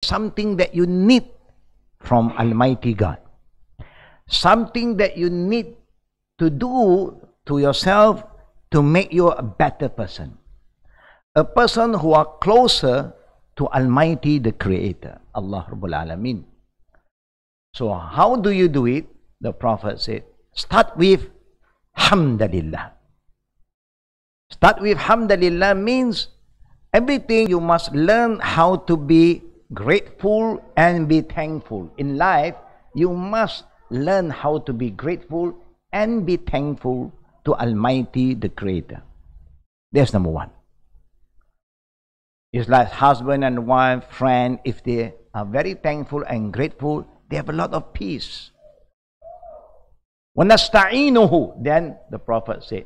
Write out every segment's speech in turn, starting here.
something that you need from Almighty God. Something that you need to do to yourself to make you a better person. A person who are closer to Almighty, the Creator, Allah Rabbul Alameen. So how do you do it? The Prophet said, start with Hamdalillah. Start with Hamdalillah means everything you must learn how to be grateful and be thankful. In life, you must learn how to be grateful and be thankful to Almighty, the Creator. That's number one. It's like husband and wife, friend, if they are very thankful and grateful, they have a lot of peace. وَنَسْتَعِينُهُ, then the Prophet said,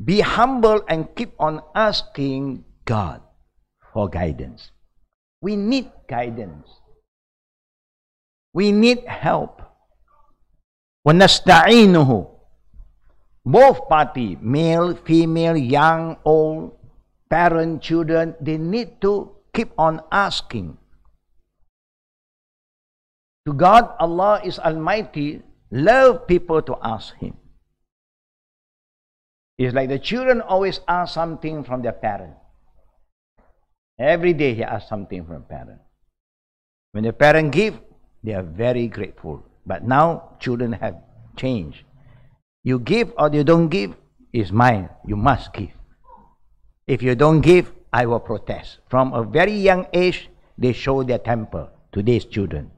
be humble and keep on asking God for guidance. We need guidance. We need help. وَنَسْتَعِينُهُ, both parties, male, female, young, old, parent, children, they need to keep on asking. To God, Allah is Almighty, love people to ask Him. It's like the children always ask something from their parent. Every day he asks something from a parent. When the parent give, they are very grateful. But now children have changed. You give or you don't give, is mine. You must give. If you don't give, I will protest. From a very young age, they show their temper. Today's children.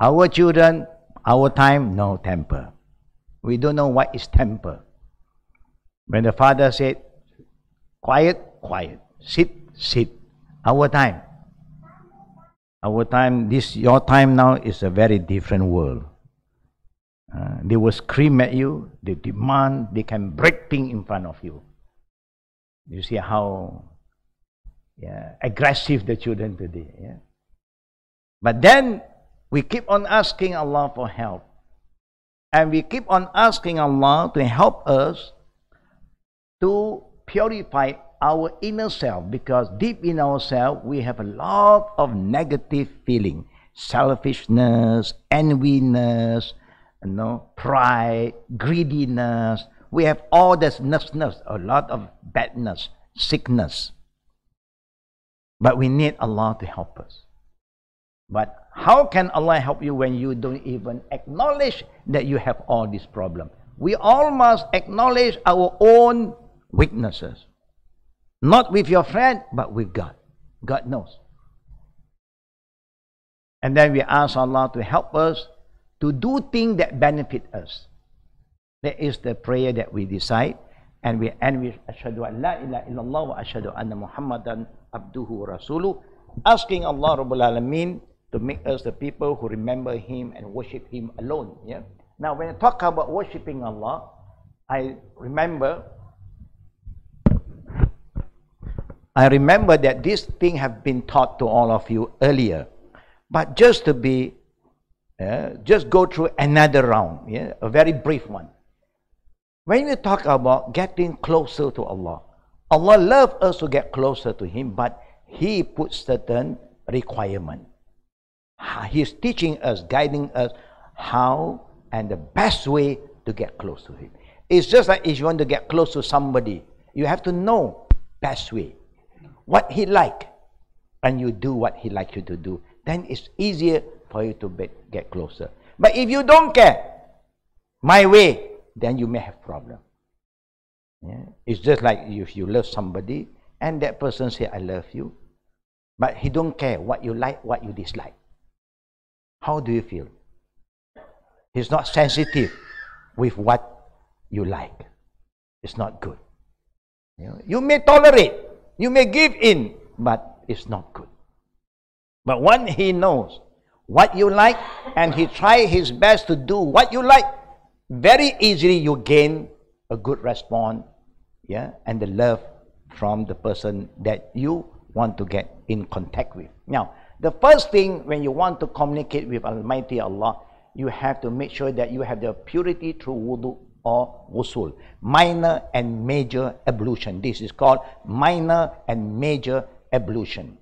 Our children, our time, no temper. We don't know what is temper. When the father said, quiet, quiet. Sit, sit. Our time. Our time, your time now is a very different world. They will scream at you, they demand, they can break things in front of you. You see how aggressive the children today. Yeah? But then, we keep on asking Allah for help. And we keep on asking Allah to help us to purify our inner self, because deep in ourselves we have a lot of negative feeling, selfishness, enviness, pride, greediness. We have all this nervousness, a lot of badness, sickness. But we need Allah to help us. But how can Allah help you when you don't even acknowledge that you have all these problems? We all must acknowledge our own weaknesses. Not with your friend, but with God. God knows. And then we ask Allah to help us to do things that benefit us. That is the prayer that we decide. And we end with Ashhadu an la ilaha illallah wa ashhadu anna Muhammadan abduhu wa rasuluh. Asking Allah Rabbul Alameen to make us the people who remember Him and worship Him alone. Yeah. Now when I talk about worshiping Allah, I remember that this thing have been taught to all of you earlier. But just to be, just go through another round, a very brief one. When we talk about getting closer to Allah, Allah loves us to get closer to Him, but He puts certain requirements. He's teaching us, guiding us how and the best way to get close to Him. It's just like if you want to get close to somebody, you have to know best way. What He like, and you do what He like you to do, then it's easier for you to get closer. But if you don't care, my way, then you may have problem. Yeah? It's just like if you love somebody, and that person say, I love you, but he don't care what you like, what you dislike. How do you feel? He's not sensitive with what you like. It's not good. You may tolerate, you may give in, but it's not good. But when he knows what you like and he tries his best to do what you like, very easily you gain a good response, and the love from the person that you want to get in contact with. Now, the first thing when you want to communicate with Almighty Allah, you have to make sure that you have the purity through wudu or ghusl, minor and major ablution. This is called minor and major ablution.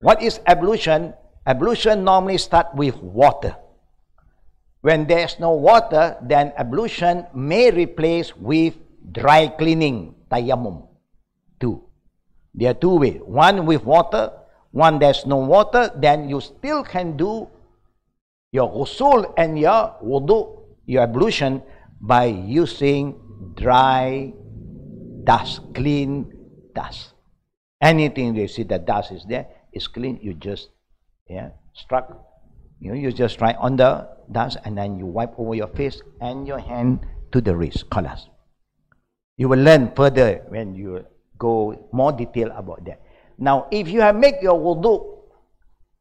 What is ablution? Ablution normally starts with water. When there's no water, then ablution may replace with dry cleaning, tayammum. Two. There are two ways. One with water, one there's no water, then you still can do your ghusl and your wudu, your ablution, by using dry dust, clean dust. Anything you see that dust is there, is clean, you just struck. You just try on the dust and then you wipe over your face and your hand to the wrist. Khalas. You will learn further when you go more detail about that. Now, if you have made your wudu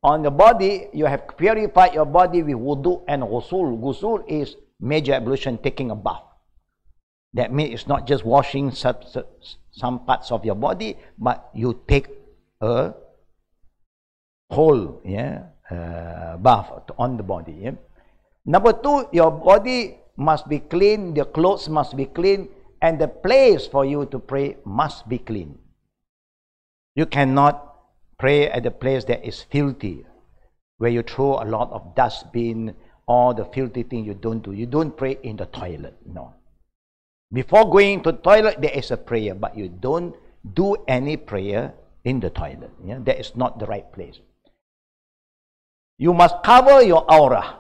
on the body, you have purified your body with wudu and ghusl. Ghusl is major ablution, taking a bath. That means it's not just washing some parts of your body, but you take a whole bath on the body. Number two, your body must be clean, your clothes must be clean, and the place for you to pray must be clean. You cannot pray at a place that is filthy, where you throw a lot of dustbin, all the filthy thing you don't do. You don't pray in the toilet, no. Before going to the toilet, there is a prayer, but you don't do any prayer in the toilet. That is not the right place. You must cover your aura.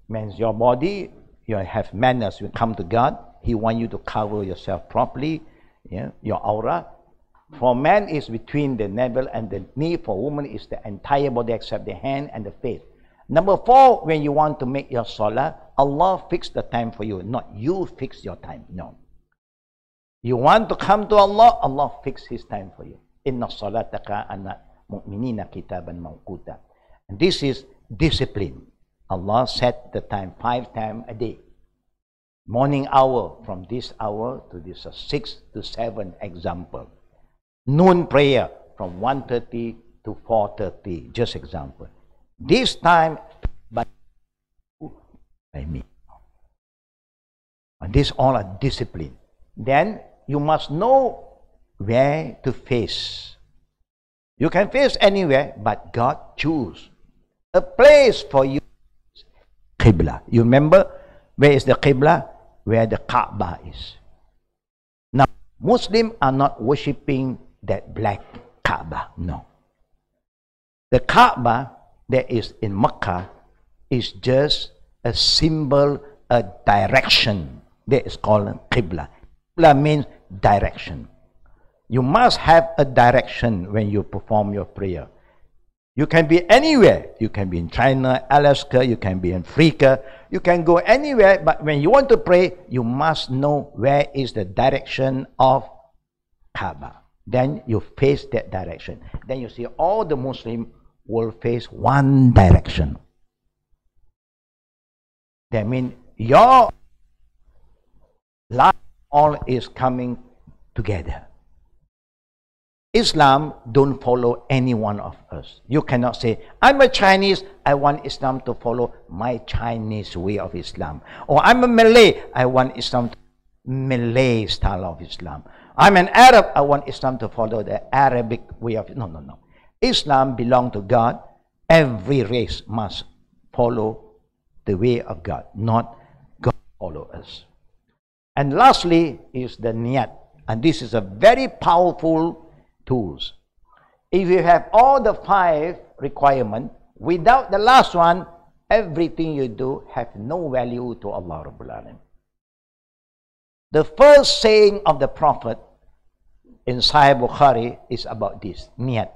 Means your body, you have manners. You come to God, He wants you to cover yourself properly. Your aura. For man is between the navel and the knee. For woman is the entire body except the hand and the face. Number four, when you want to make your salah, Allah fix the time for you, not you fix your time. No. You want to come to Allah, Allah fix His time for you. Inna salataka anna mu'minina kitaban mawquta. And this is discipline. Allah set the time 5 times a day. Morning hour, from this hour to this 6 to 7 example. Noon prayer from 1:30 to 4:30, just example. This time by me. And this all are discipline. Then you must know where to face. You can face anywhere, but God choose a place for you. Qibla. You remember where is the Qibla? Where the Kaaba is. Now, Muslims are not worshipping that black Kaaba. No. The Kaaba that is in Mecca is just a symbol, a direction. That is called Qibla. Qibla means direction. You must have a direction when you perform your prayer. You can be anywhere. You can be in China, Alaska, you can be in Africa, you can go anywhere, but when you want to pray, you must know where is the direction of Kaaba. Then you face that direction. Then you see all the Muslims will face one direction. That means your life all is coming together. Islam don't follow any one of us. You cannot say, I'm a Chinese, I want Islam to follow my Chinese way of Islam. Or I'm a Malay, I want Islam to Malay style of Islam. I'm an Arab, I want Islam to follow the Arabic way of no. Islam belongs to God. Every race must follow the way of God, not God follow us. And lastly is the niyat. And this is a very powerful tools. If you have all the 5 requirements, without the last one, everything you do have no value to Allah Rabbul Alamin. The first saying of the Prophet in Sahih Bukhari is about this, niyat.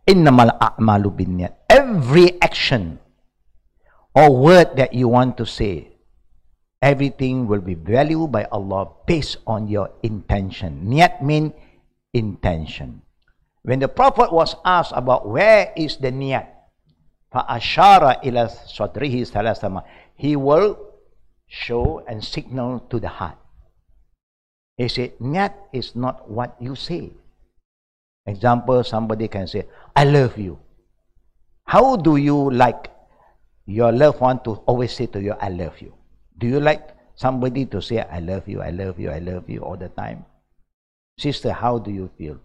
Innamal a'malu bin niyat. Every action or word that you want to say, everything will be valued by Allah based on your intention. Niyat means intention. When the Prophet was asked about where is the niyat, فَأَشَارَ إِلَى صَدْرِهِ ثَلَاثَ, he will show and signal to the heart. He said, niyat is not what you say. Example, somebody can say, I love you. How do you like your loved one to always say to you, I love you? Do you like somebody to say, I love you, I love you, I love you all the time? Sister, how do you feel?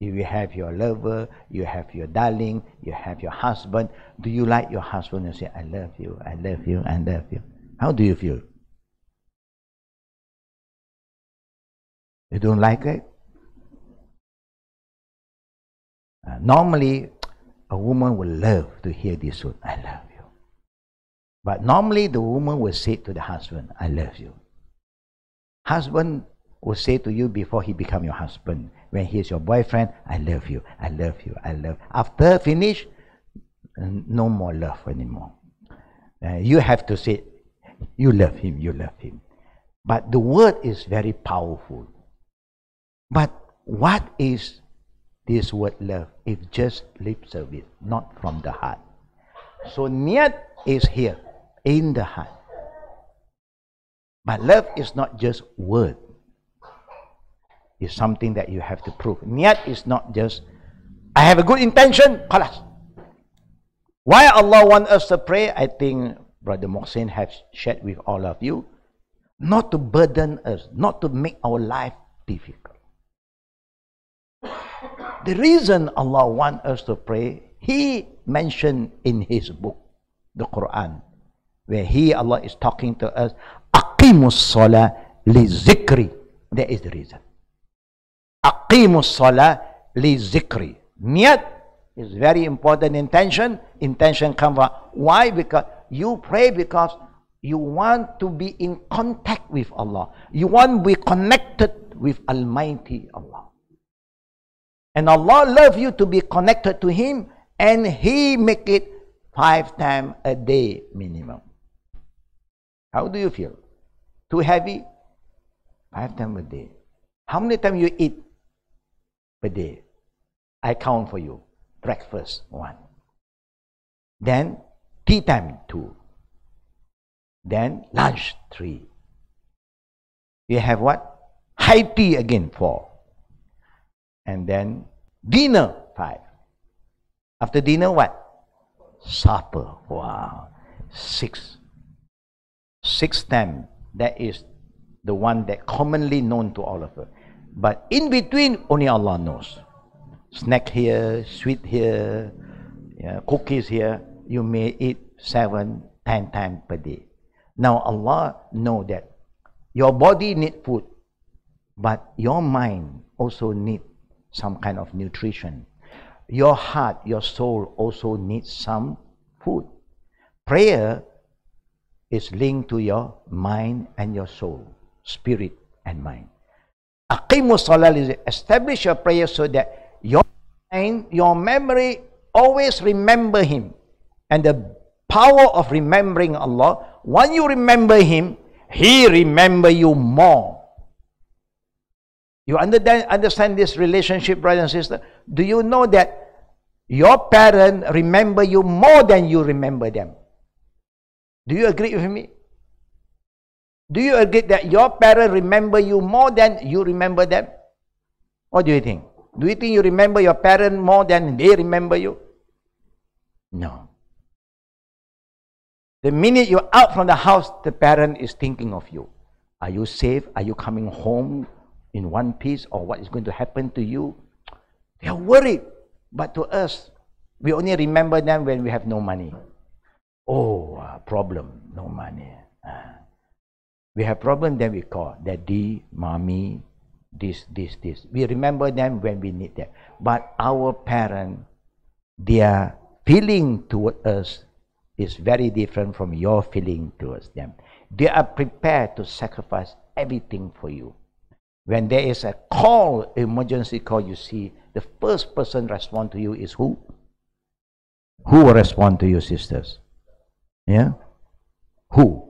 You have your lover, you have your darling, you have your husband. Do you like your husband and say, I love you, I love you, I love you? How do you feel? You don't like it? Normally, a woman will love to hear this word, I love you. But normally, the woman will say to the husband, I love you. Husband will say to you before he become your husband, when he is your boyfriend, I love you, I love you, I love you. After finish, no more love anymore. You have to say, you love him, you love him. But the word is very powerful. But what is this word love? It's just lip service, not from the heart. So niyat is here, in the heart. But love is not just word. It's something that you have to prove. Niyat is not just, I have a good intention, khalas. Why Allah wants us to pray? I think Brother Mohsin has shared with all of you. Not to burden us, not to make our life difficult. The reason Allah wants us to pray, He mentioned in His book, the Quran, where Allah is talking to us, Aqimus Salah li zikri. That is the reason. Aqimus Salah li zikri. Niyat is very important intention. Intention comes from why? Because you pray because you want to be in contact with Allah. You want to be connected with Almighty Allah. And Allah loves you to be connected to Him, and He make it 5 times a day minimum. How do you feel? Too heavy? 5 times a day. How many times you eat per day? I count for you. Breakfast, 1. Then tea time, 2. Then lunch, 3. You have what? High tea again, 4. And then dinner, 5. After dinner, what? Supper. Wow. 6. 6 times. That is the one that commonly known to all of us. But in between, only Allah knows. Snack here, sweet here, cookies here. You may eat 7, 10 times per day. Now Allah knows that your body needs food, but your mind also needs some kind of nutrition. Your heart, your soul also needs some food. Prayer is linked to your mind and your soul, spirit and mind. Aqimus Salah is establish your prayer so that your mind, your memory, always remember Him. And the power of remembering Allah, when you remember Him, He remember you more. You understand this relationship, brother and sister? Do you know that your parents remember you more than you remember them? Do you agree with me? Do you agree that your parents remember you more than you remember them? What do you think? Do you think you remember your parents more than they remember you? No. The minute you're out from the house, the parent is thinking of you. Are you safe? Are you coming home in one piece? Or what is going to happen to you? They are worried. But to us, we only remember them when we have no money. Oh, problem, no money. We have problem, then we call daddy, mommy, this. We remember them when we need them. But our parents, their feeling toward us is very different from your feeling towards them. They are prepared to sacrifice everything for you. When there is a call, emergency call, you see, the first person respond to you is who? Who will respond to you, sisters? Yeah? Who?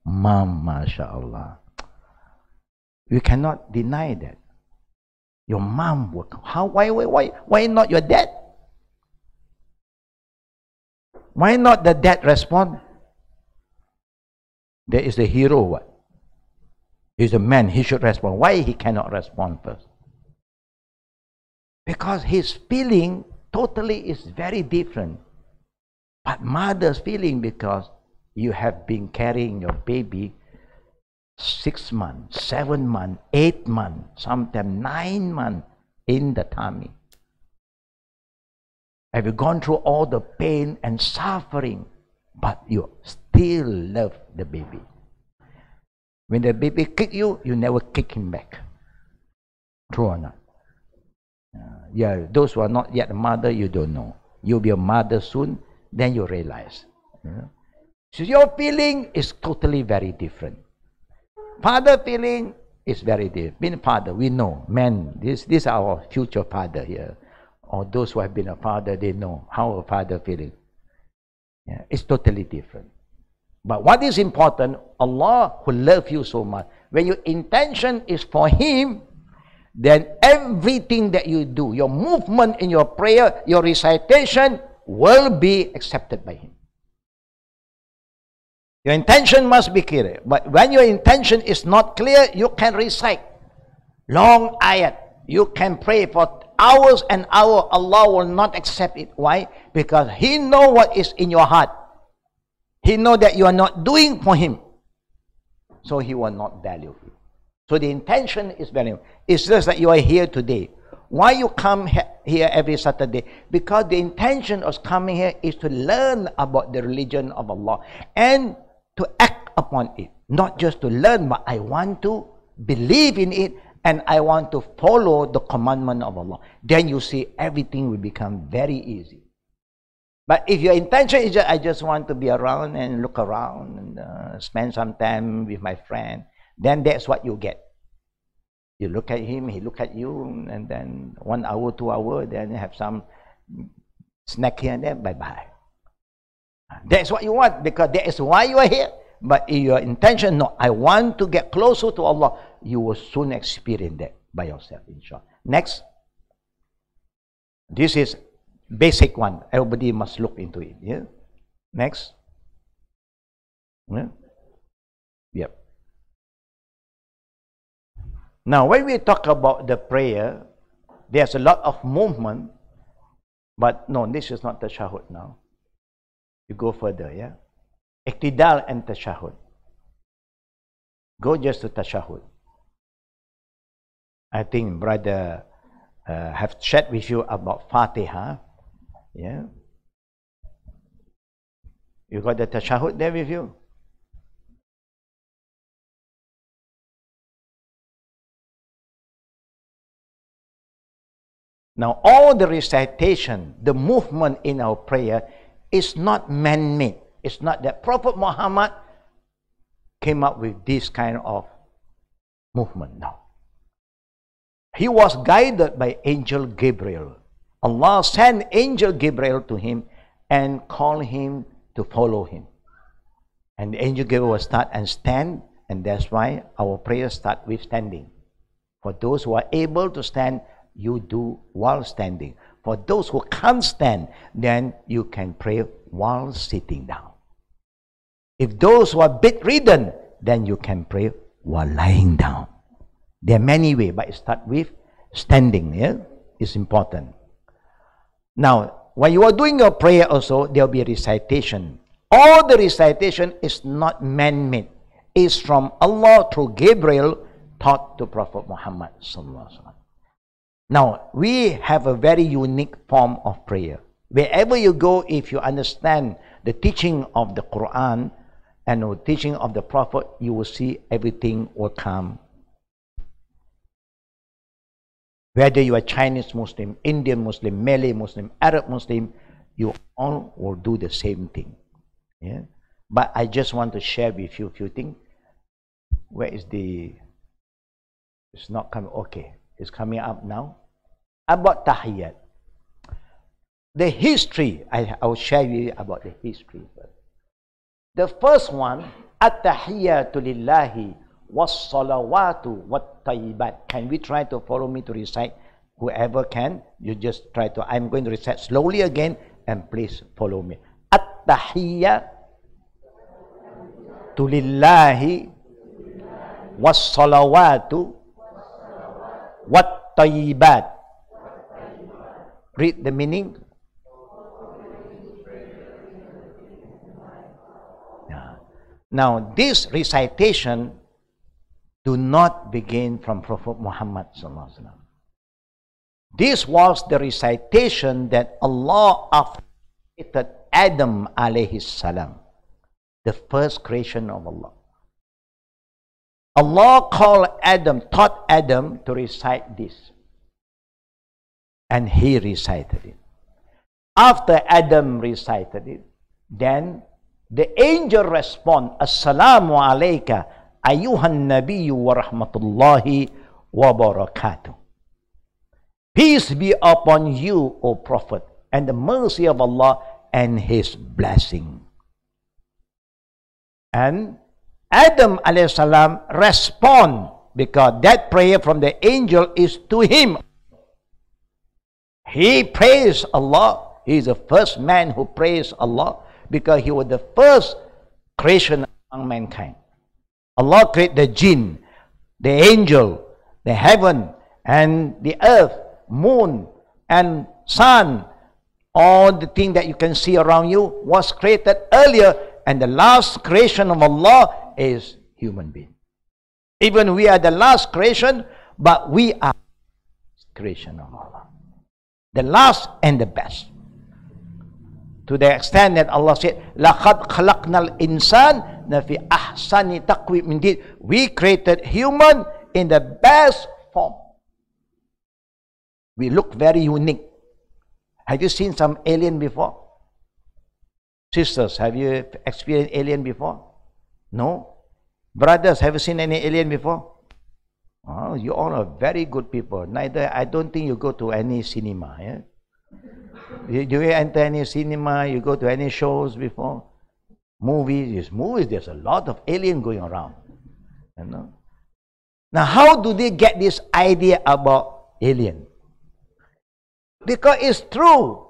Mom, mashallah. You cannot deny that. Your mom will come. How? Why not your dad? Why not the dad respond? There is the hero, what? He's a man, he should respond. Why he cannot respond first? Because his feeling totally is very different. But mother's feeling, because you have been carrying your baby 6 months, 7 months, 8 months, sometimes 9 months in the tummy? Have you gone through all the pain and suffering, but you still love the baby? When the baby kick you, you never kick him back. True or not? Yeah, those who are not yet a mother, you don't know. You'll be a mother soon, then you realize. So your feeling is totally very different. Father feeling is very different. Being a father, we know, men, this is our future father here. Or those who have been a father, they know how a father feeling. Yeah, it's totally different. But what is important, Allah who loves you so much, when your intention is for Him, then everything that you do, your movement in your prayer, your recitation, will be accepted by Him. Your intention must be clear. But when your intention is not clear, you can recite long ayat. You can pray for hours and hours. Allah will not accept it. Why? Because He knows what is in your heart. He knows that you are not doing for Him. So He will not value you. So the intention is very important. It's just that you are here today. Why you come here every Saturday? Because the intention of coming here is to learn about the religion of Allah and to act upon it. Not just to learn, but I want to believe in it and I want to follow the commandment of Allah. Then you see everything will become very easy. But if your intention is just, I just want to be around and look around and spend some time with my friend, then that's what you get. You look at him, he look at you, and then 1 hour, 2 hours, then you have some snack here and there, bye-bye. That's what you want, because that is why you are here. But if your intention, no, I want to get closer to Allah, you will soon experience that by yourself, inshallah. Next. This is basic one. Everybody must look into it. Yeah? Next. Yeah? Yep. Now, when we talk about the prayer, there's a lot of movement, but no, this is not tashahud now. You go further, yeah? Iqtidal and tashahud. Go just to tashahud. I think brother have shared with you about Fatiha, yeah? You got the tashahud there with you? Now, all the recitation, the movement in our prayer is not man-made. It's not that Prophet Muhammad came up with this kind of movement. No. He was guided by Angel Gabriel. Allah sent Angel Gabriel to him and called him to follow him. And the Angel Gabriel will start and stand, and that's why our prayers start with standing. For those who are able to stand, you do while standing. For those who can't stand, then you can pray while sitting down. If those who are bedridden, then you can pray while lying down. There are many ways, but it starts with standing. Yeah? It's important. Now, when you are doing your prayer also, there will be a recitation. All the recitation is not man-made. It's from Allah through Gabriel taught to Prophet Muhammad sallallahu alaihi wasallam. Now, we have a very unique form of prayer. Wherever you go, if you understand the teaching of the Quran and the teaching of the Prophet, you will see everything will come. Whether you are Chinese Muslim, Indian Muslim, Malay Muslim, Arab Muslim, you all will do the same thing. Yeah? But I just want to share with you a few things. Where is the... It's not coming. Okay. It's coming up now. About Tahiyyat. The history, I will share with you about the history first. The first one, At-Tahiyyatu lillahi was-salawatu wat-tayyibat. Can we try to follow me to recite? Whoever can, you just try to. I'm going to recite slowly again, and please follow me. At-Tahiyyatu lillahi was-salawatu wat-tayyibat. Read the meaning. Now, this recitation do not begin from Prophet Muhammad sallallahu alaihi wasallam. This was the recitation that Allah created Adam alayhi salam, the first creation of Allah. Allah taught Adam to recite this. And he recited it. After Adam recited it, then the angel responded, Assalamu alayka ayyuhan nabiyyu wa rahmatullahi wa barakatuh. Peace be upon you, O Prophet, and the mercy of Allah and His blessing. And Adam alayhi salam respond, because that prayer from the angel is to him. He praised Allah. He is the first man who praised Allah, because he was the first creation among mankind. Allah created the jinn, the angel, the heaven, and the earth, moon, and sun. All the things that you can see around you was created earlier, and the last creation of Allah is human being. Even we are the last creation, but we are the creation of Allah. The last and the best. To the extent that Allah said, لَقَدْ خَلَقْنَا الْإِنسَانَ فِي أَحْسَنِ تَقْوِيمٍ. Indeed, we created human in the best form. We look very unique. Have you seen some alien before? Sisters, have you experienced alien before? No? Brothers, have you seen any alien before? Oh, you all are very good people. Neither, I don't think you go to any cinema. Yeah? Do you enter any cinema? You go to any shows before? Movies, there's a lot of alien going around. You know? Now, how do they get this idea about alien? Because it's true.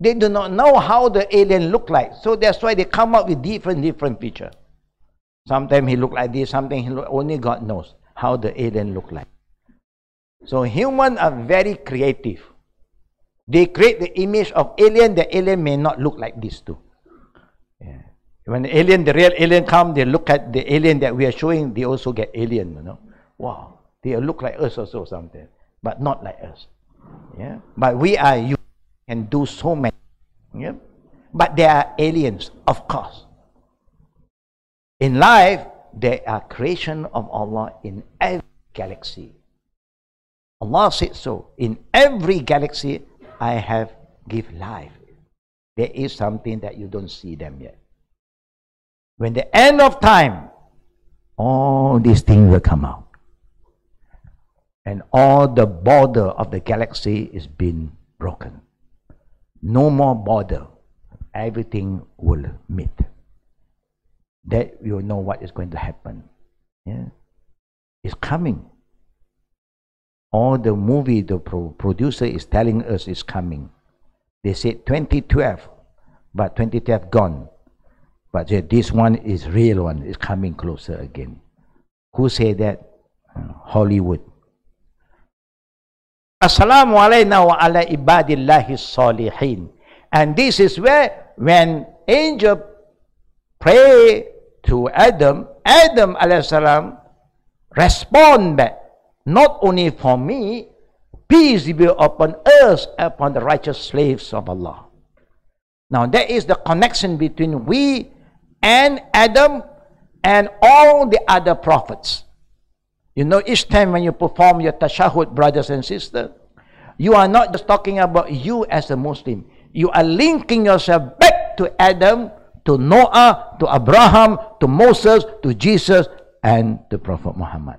They do not know how the alien look like. So that's why they come up with different pictures. Sometimes he look like this, sometimes he look, only God knows how the alien look like. So humans are very creative. They create the image of alien. The alien may not look like this too. Yeah. When the real alien come, they look at the alien that we are showing, they also get alien, you know. Wow, they look like us also sometimes, but not like us. Yeah. But we are, you can do so many. Yeah. But they are aliens, of course. In life, there are creation of Allah in every galaxy. Allah said so. In every galaxy, I have give life. There is something that you don't see them yet. When the end of time, all these things will come out. And all the border of the galaxy is being broken. No more border. Everything will meet. That you know what is going to happen. Yeah? It's coming. All the movie, the producer is telling us is coming. They said 2012, but 2012 gone. But this one is real one, is coming closer again. Who said that? Hollywood. Assalamu alayna wa ala ibadillahi salihin. And this is where, when angel pray to Adam, Adam alayhi salam respond back. Not only for me, peace be upon us, upon the righteous slaves of Allah. Now, there is the connection between we and Adam and all the other prophets. You know, each time when you perform your tashahud, brothers and sisters, you are not just talking about you as a Muslim. You are linking yourself back to Adam, to Noah, to Abraham, to Moses, to Jesus, and the Prophet Muhammad.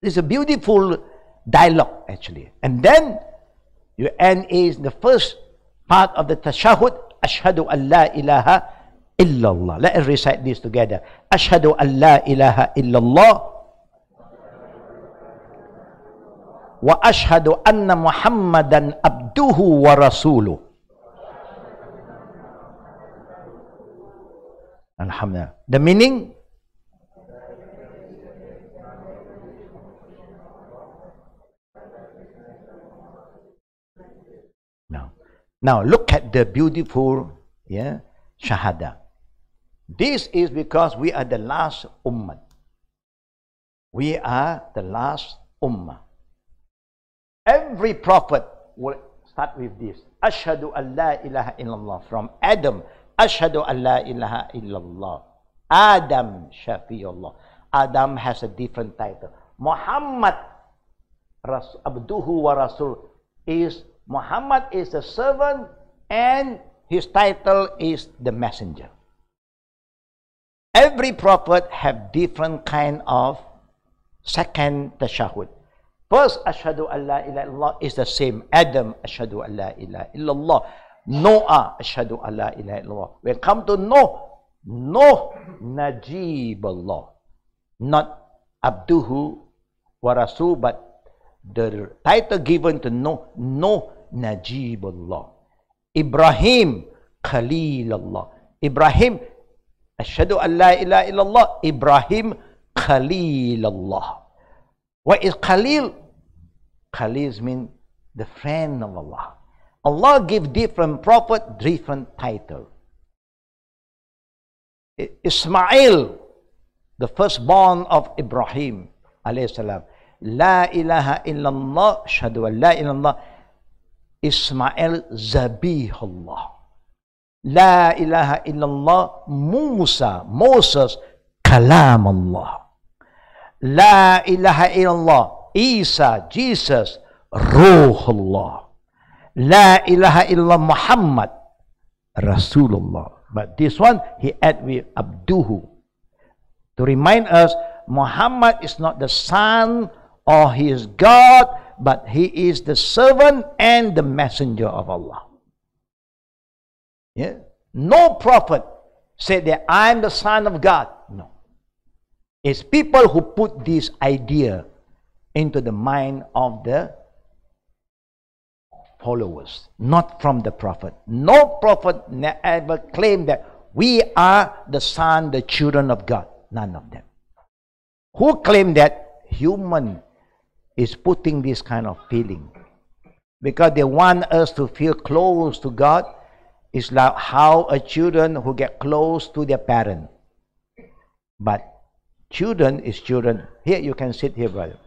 It's a beautiful dialogue, actually. And then you end is the first part of the tashahud, Ashhadu an la ilaha illallah. Let us recite this together. Ashhadu an la ilaha illallah wa ashhadu anna Muhammadan abduhu wa rasuluh. Alhamdulillah. The meaning? Now look at the beautiful shahada. This is because we are the last ummah. We are the last ummah. Every prophet will start with this. Ashhadu an la ilaha illallah. From Adam, Ashhadu an la ilaha illallah. Adam Shafiullah. Adam has a different title. Muhammad Abduhu wa Rasul Muhammad is the servant and his title is the messenger. Every prophet have different kind of second tashahud. First, Ashhadu an la ilaha illallah is the same. Adam, Ashhadu an la ilaha illallah. Noah, Ashhadu an la ilaha illallah. When come to Noah, Najib Allah. Not Abduhu wa Rasul, but the title given to Noah, Najib Allah. Ibrahim, Khalil Allah. Ibrahim, Ashhadu an la ilaha illallah. Ibrahim, Khalil Allah. What is Khalil? Khalil means the friend of Allah. Allah give different prophet different title. Ismail, the firstborn of Ibrahim alayhi salam. La ilaha illallah, ashhadu an la ilaha illallah. Ismail Zabihullah. La ilaha illallah. Moses Kalam Allah. La ilaha illallah. Isa, Jesus, Ruhullah. La ilaha illallah. Muhammad, Rasulullah. But this one, he add with Abduhu. To remind us, Muhammad is not the son or he is God, but he is the servant and the messenger of Allah. Yeah? No prophet said that I am the son of God. No. It's people who put this idea into the mind of the followers, not from the prophet. No prophet ever claimed that we are the son, the children of God. None of them. Who claimed that? Human is putting this kind of feeling because they want us to feel close to God. It's like how a children who get close to their parent. But children is children. Here, you can sit here, brother.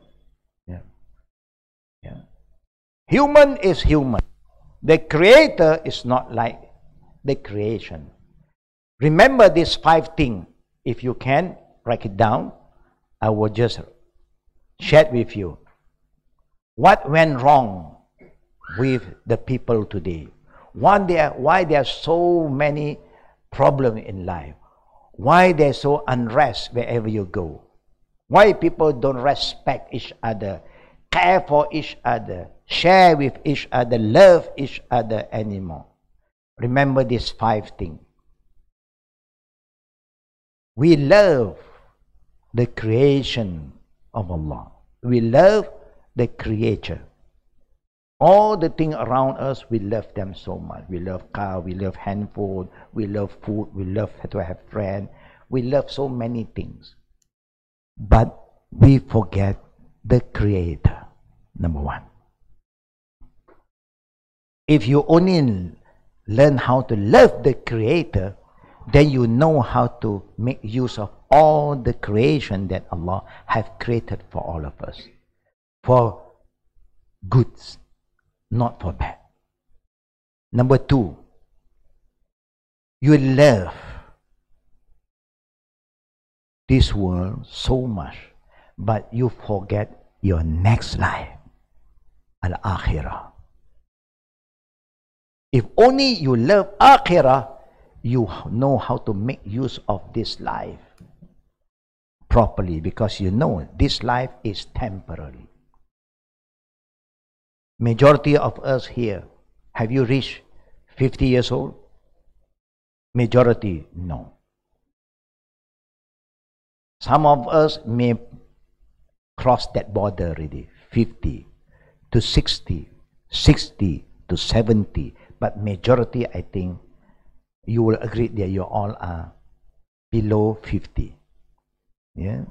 Yeah. Yeah. Human is human. The creator is not like the creation. Remember these 5 things. If you can, write it down. I will just share it with you. What went wrong with the people today? Why there are so many problems in life? Why there's so unrest wherever you go? Why people don't respect each other, care for each other, share with each other, love each other anymore? Remember these 5 things. We love the creation of Allah. We love the creature. All the things around us, we love them so much. We love car, we love handphone, we love food, we love to have friends. We love so many things. But we forget the Creator, number 1. If you only learn how to love the Creator, then you know how to make use of all the creation that Allah have created for all of us. For goods, not for bad. Number 2, you love this world so much, but you forget your next life, Al-Akhirah. If only you love Akhirah, you know how to make use of this life properly, because you know this life is temporary. Majority of us here, have you reached 50 years old? Majority, no. Some of us may cross that border already, 50 to 60, 60 to 70, but majority, I think, you will agree that you all are below 50. Yeah?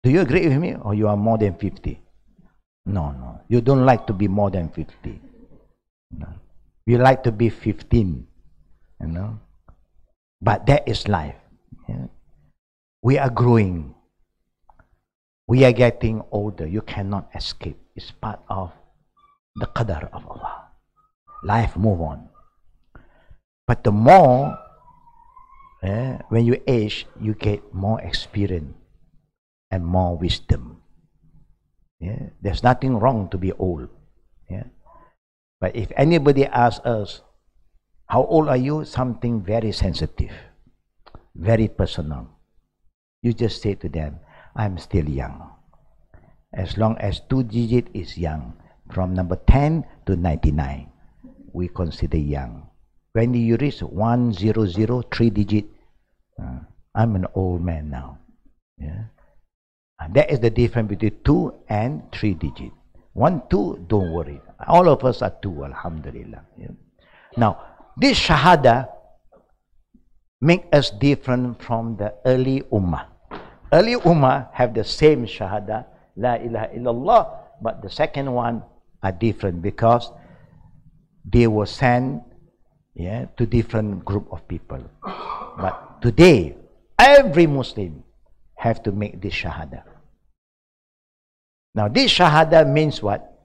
Do you agree with me, or you are more than 50? No. You don't like to be more than 50. No. You like to be 15. You know? But that is life. Yeah? We are growing. We are getting older. You cannot escape. It's part of the qadar of Allah. Life move on. But the more, when you age, you get more experience and more wisdom. Yeah? There's nothing wrong to be old. Yeah? But if anybody asks us, how old are you? Something very sensitive, very personal. You just say to them, I'm still young. As long as 2 digit is young, from number 10 to 99, we consider young. When you reach 100, 3 digit, I'm an old man now. Yeah? And that is the difference between 2 and 3 digit. 1, 2, don't worry. All of us are 2, alhamdulillah. Yeah? Now, this shahada make us different from the early ummah. Early ummah have the same shahada, la ilaha illallah, but the second one are different because they were sent to different group of people. But today, every Muslim have to make this shahada. Now this shahada means what?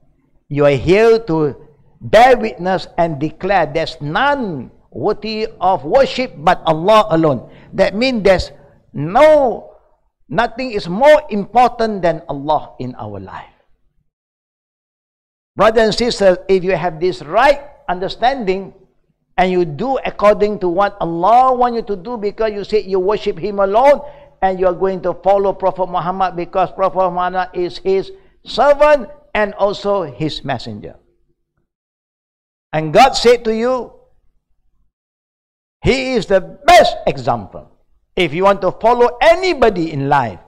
You are here to bear witness and declare there's none worthy of worship but Allah alone. That means there's nothing is more important than Allah in our life. Brothers and sisters, if you have this right understanding and you do according to what Allah wants you to do because you say you worship Him alone and you are going to follow Prophet Muhammad because Prophet Muhammad is His servant and also His messenger. And God said to you, He is the best example. If you want to follow anybody in life,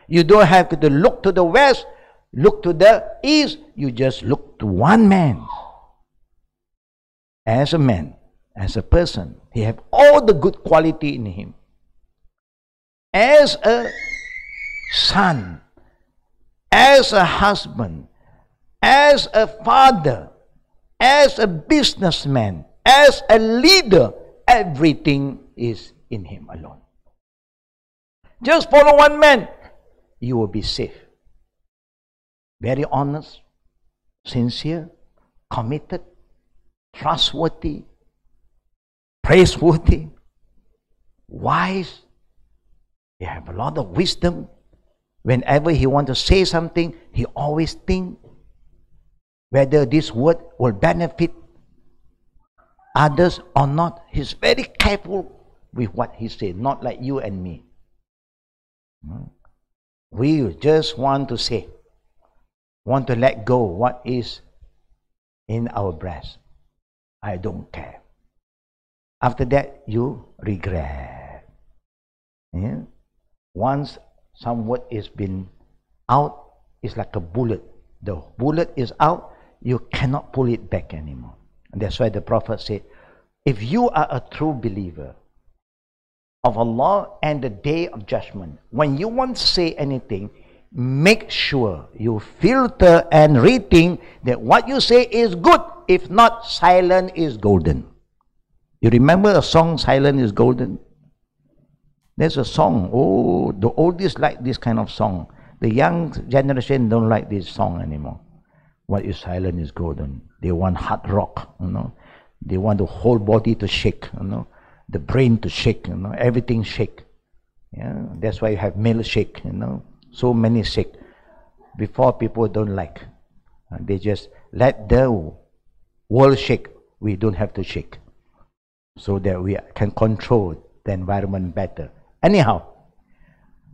you don't have to look to the west, look to the east, you just look to one man. As a man, as a person, he have all the good quality in him. As a son, as a husband, as a father, as a businessman, as a leader, everything is in him alone. Just follow one man, you will be safe. Very honest, sincere, committed, trustworthy, praiseworthy, wise. He have a lot of wisdom. Whenever he want to say something, he always think whether this word will benefit others or not. He's very careful with what he says, not like you and me. We just want to say, want to let go what is in our breast. I don't care. After that, you regret. Yeah? Once some word is been out, it's like a bullet. The bullet is out, you cannot pull it back anymore. And that's why the Prophet said, if you are a true believer of Allah and the day of judgment, when you want to say anything, make sure you filter and rethink that what you say is good. If not, silent is golden. You remember a song, Silent is Golden? There's a song, oh, the oldies like this kind of song. The young generation don't like this song anymore. What is silent is golden? They want hard rock, you know. They want the whole body to shake, you know. The brain to shake, you know. Everything shake. Yeah, that's why you have milkshake, you know. So many shake. Before people don't like. They just let the world shake. We don't have to shake. So that we can control the environment better. Anyhow,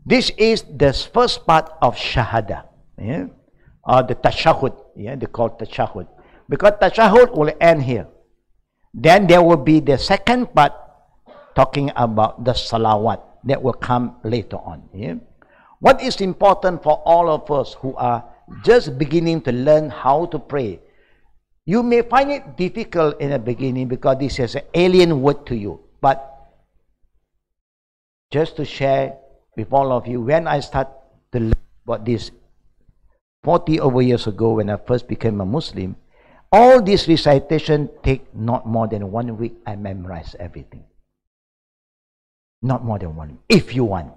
this is the first part of Shahada. Yeah? Or the Tashahud. Yeah, they call it Tashahud. Because Tashahud will end here. Then there will be the second part talking about the Salawat. That will come later on. Yeah? What is important for all of us who are just beginning to learn how to pray? You may find it difficult in the beginning because this is an alien word to you. But just to share with all of you, when I started to learn about this 40 over years ago when I first became a Muslim, all this recitation take not more than 1 week. I memorize everything. Not more than 1 week, if you want.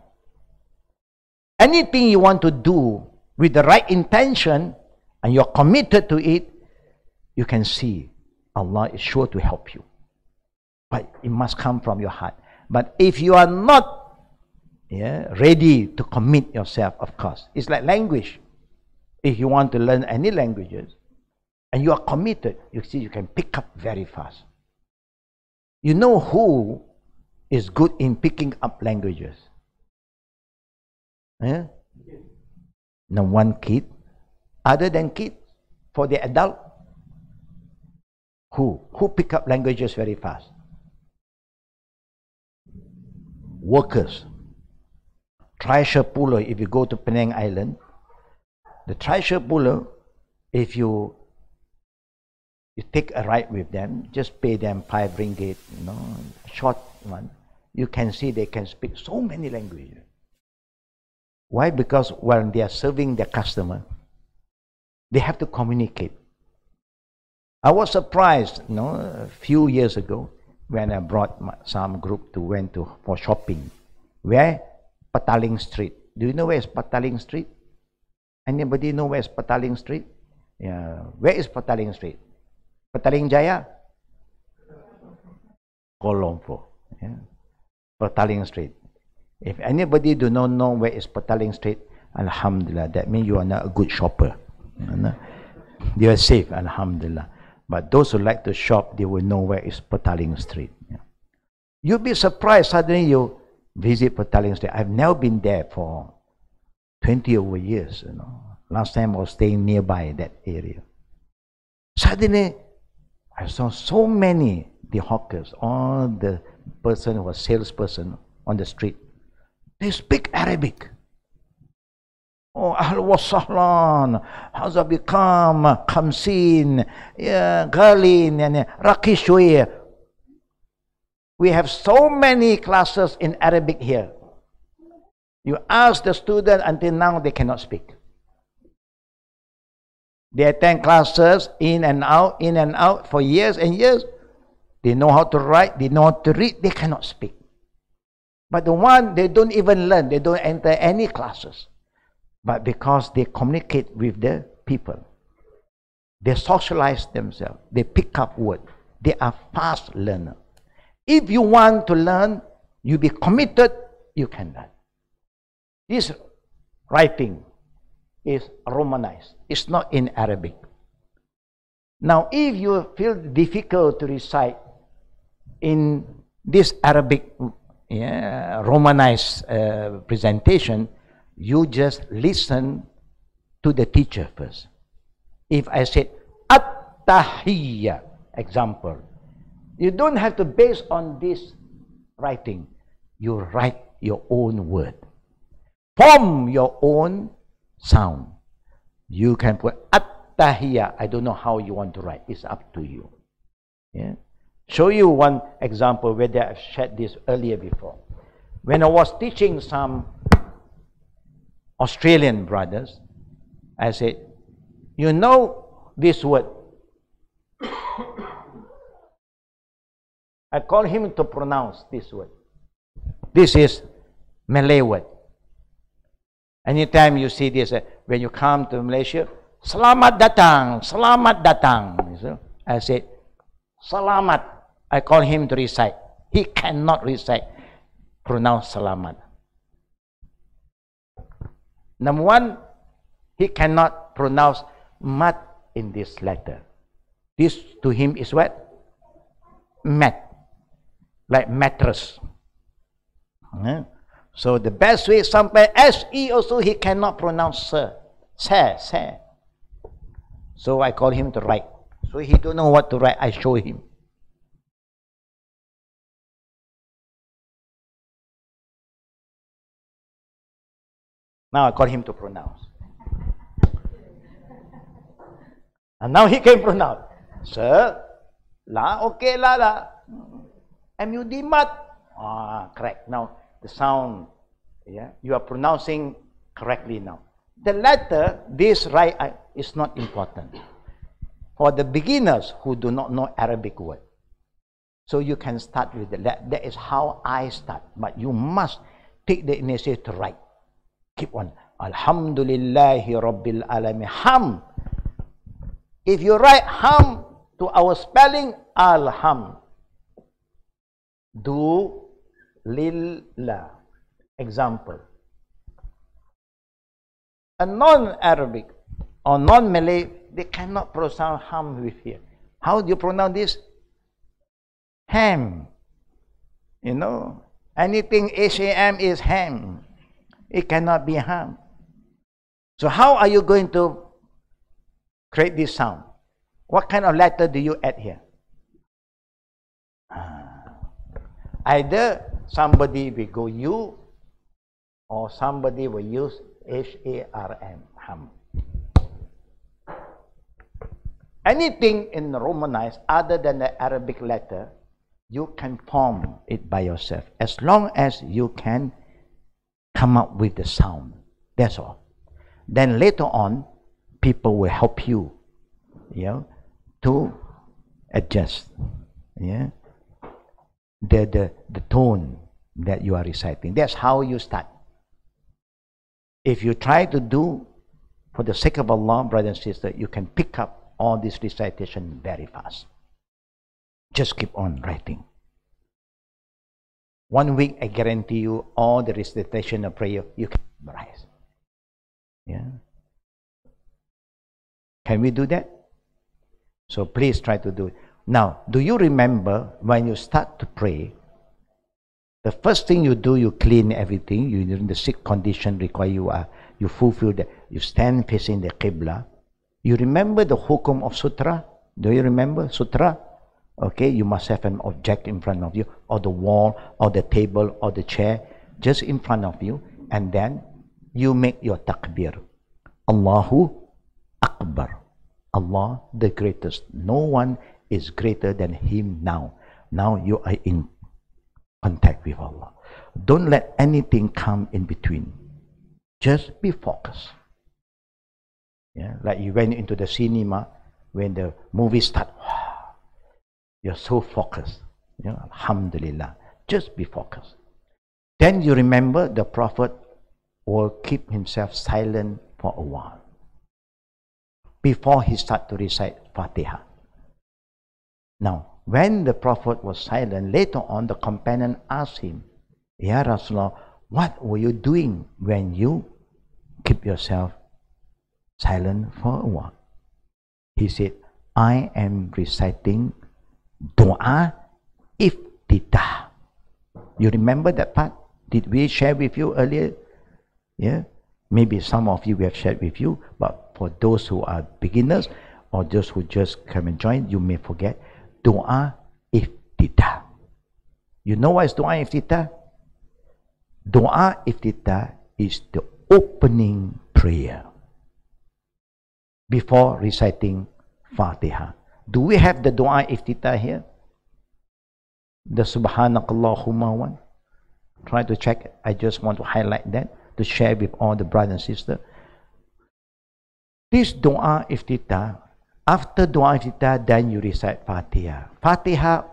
Anything you want to do with the right intention, and you're committed to it, you can see Allah is sure to help you. But it must come from your heart. But if you are not ready to commit yourself, of course, it's like language. If you want to learn any languages, and you are committed, you see you can pick up very fast. You know who is good in picking up languages? No one kid. Other than kids, for the adult, who pick up languages very fast? Workers. Treasure puller, if you go to Penang Island, the treasure puller, if you take a ride with them, just pay them 5 ringgit, short one, you can see they can speak so many languages. Why? Because when they are serving their customer, they have to communicate. I was surprised, a few years ago when I brought some group for shopping. Where? Pataling Street. Do you know where is Pataling Street? Anybody know where is Pataling Street? Yeah. Where is Pataling Street? Pataling Jaya? Kuala Lumpur. Yeah. Pataling Street. If anybody do not know where is Pataling Street, Alhamdulillah, that means you are not a good shopper. You are safe, Alhamdulillah. But those who like to shop, they will know where is Pataling Street. Yeah. You'll be surprised suddenly you visit Pataling Street. I've never been there for 20 over years. Last time I was staying nearby that area. Suddenly, I saw so many the hawkers, all the person who was salesperson on the street. They speak Arabic. Oh, Ahl wa sahlan, hazabikam, khamsin, galin, rakishwe. We have so many classes in Arabic here. You ask the student, until now they cannot speak. They attend classes in and out for years and years. They know how to write, they know how to read, they cannot speak. But the one, they don't even learn, they don't enter any classes. But because they communicate with the people, they socialize themselves, they pick up words, they are fast learners. If you want to learn, you be committed, you can learn. This writing is Romanized. It's not in Arabic. Now, if you feel difficult to recite in this Arabic Romanized presentation, you just listen to the teacher first. If I said At-Tahiyya, example, you don't have to base on this writing. You write your own word. Form your own sound. You can put At-Tahiyya. I don't know how you want to write. It's up to you. Yeah. Show you one example where I've shared this earlier before. When I was teaching some Australian brothers, I said, you know this word. I call him to pronounce this word. This is Malay word. Anytime you see this, when you come to Malaysia, Selamat datang, Selamat datang. So I say, Selamat. I call him to recite. He cannot recite, pronounce Selamat. Number one, he cannot pronounce mat in this letter. This to him is what? Mat. Like mattress. So the best way, sometimes S-E also he cannot pronounce sir. Sir. So I call him to write. So he don't know what to write, I show him. Now I call him to pronounce. And now he can pronounce. Sir, la, okay, la. M-U-D, mat. Correct. Now, the sound, you are pronouncing correctly now. The letter, this right is not important. For the beginners who do not know Arabic word. So you can start with the letter. That is how I start. But you must take the initiative to write. Keep on. Alhamdulillahi Rabbil Alamin. Ham. If you write ham to our spelling, alham. Do lillah. Example. A non-Arabic or non-Malay, they cannot pronounce ham with here. How do you pronounce this? Ham. You know, anything H-A-M is ham. It cannot be ham. So how are you going to create this sound? What kind of letter do you add here? Either somebody will go U or somebody will use H-A-R-M, ham. Anything in Romanized other than the Arabic letter, you can form it by yourself as long as you can come up with the sound. That's all. Then later on, people will help you, to adjust, the tone that you are reciting. That's how you start. If you try to do, for the sake of Allah, brother and sister, you can pick up all this recitation very fast. Just keep on writing. 1 week, I guarantee you, all the recitation of prayer, you can memorize. Yeah. Can we do that? So please try to do it. Now, do you remember when you start to pray, the first thing you do, you clean everything. You in the sick condition require you fulfill that. You stand facing the Qibla. You remember the hukum of sutra? Do you remember sutra? Okay, you must have an object in front of you, or the wall, or the table, or the chair, just in front of you, and then you make your takbir. Allahu Akbar. Allah the greatest. No one is greater than Him now. Now you are in contact with Allah. Don't let anything come in between. Just be focused. Yeah, like you went into the cinema when the movie starts. You're so focused. Alhamdulillah. Just be focused. Then you remember the Prophet will keep himself silent for a while before he starts to recite Fatiha. Now, when the Prophet was silent, later on the companion asked him, Ya Rasulullah, what were you doing when you keep yourself silent for a while? He said, I am reciting Dua Iftitah. You remember that part? Did we share with you earlier? Yeah? Maybe some of you we have shared with you, but for those who are beginners or those who just come and join, you may forget. Dua Iftitah. You know what is Dua Iftitah? Dua Iftitah is the opening prayer before reciting Fatiha. Do we have the Dua Iftitah here? The Subhanakallahumma one? Try to check. I just want to highlight that to share with all the brothers and sisters. This Dua Iftitah, after Dua Iftitah, then you recite Fatiha. Fatiha,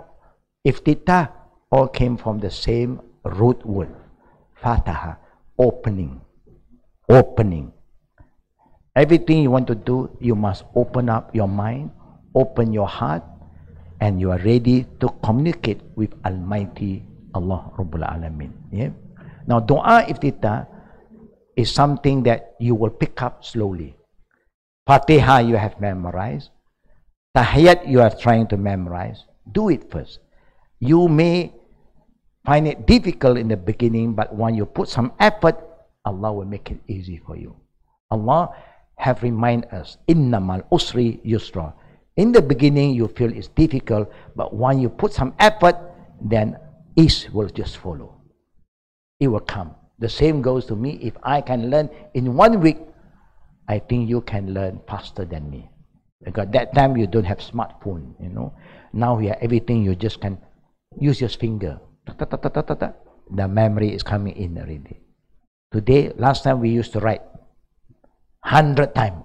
Iftitah, all came from the same root word. Fatiha, opening. Opening. Everything you want to do, you must open up your mind, open your heart, and you are ready to communicate with Almighty Allah Rabbul Alamin. Yeah? Now, Dua Iftitah is something that you will pick up slowly. Fatiha you have memorized. Tahiyat you are trying to memorize. Do it first. You may find it difficult in the beginning, but when you put some effort, Allah will make it easy for you. Allah have reminded us, Innamal usri yusra. In the beginning, you feel it's difficult, but when you put some effort, then ease will just follow. It will come. The same goes to me. If I can learn in 1 week, I think you can learn faster than me. Because that time you don't have smartphone, Now here, everything you just can use your finger. The memory is coming in already. Today, last time we used to write 100 times.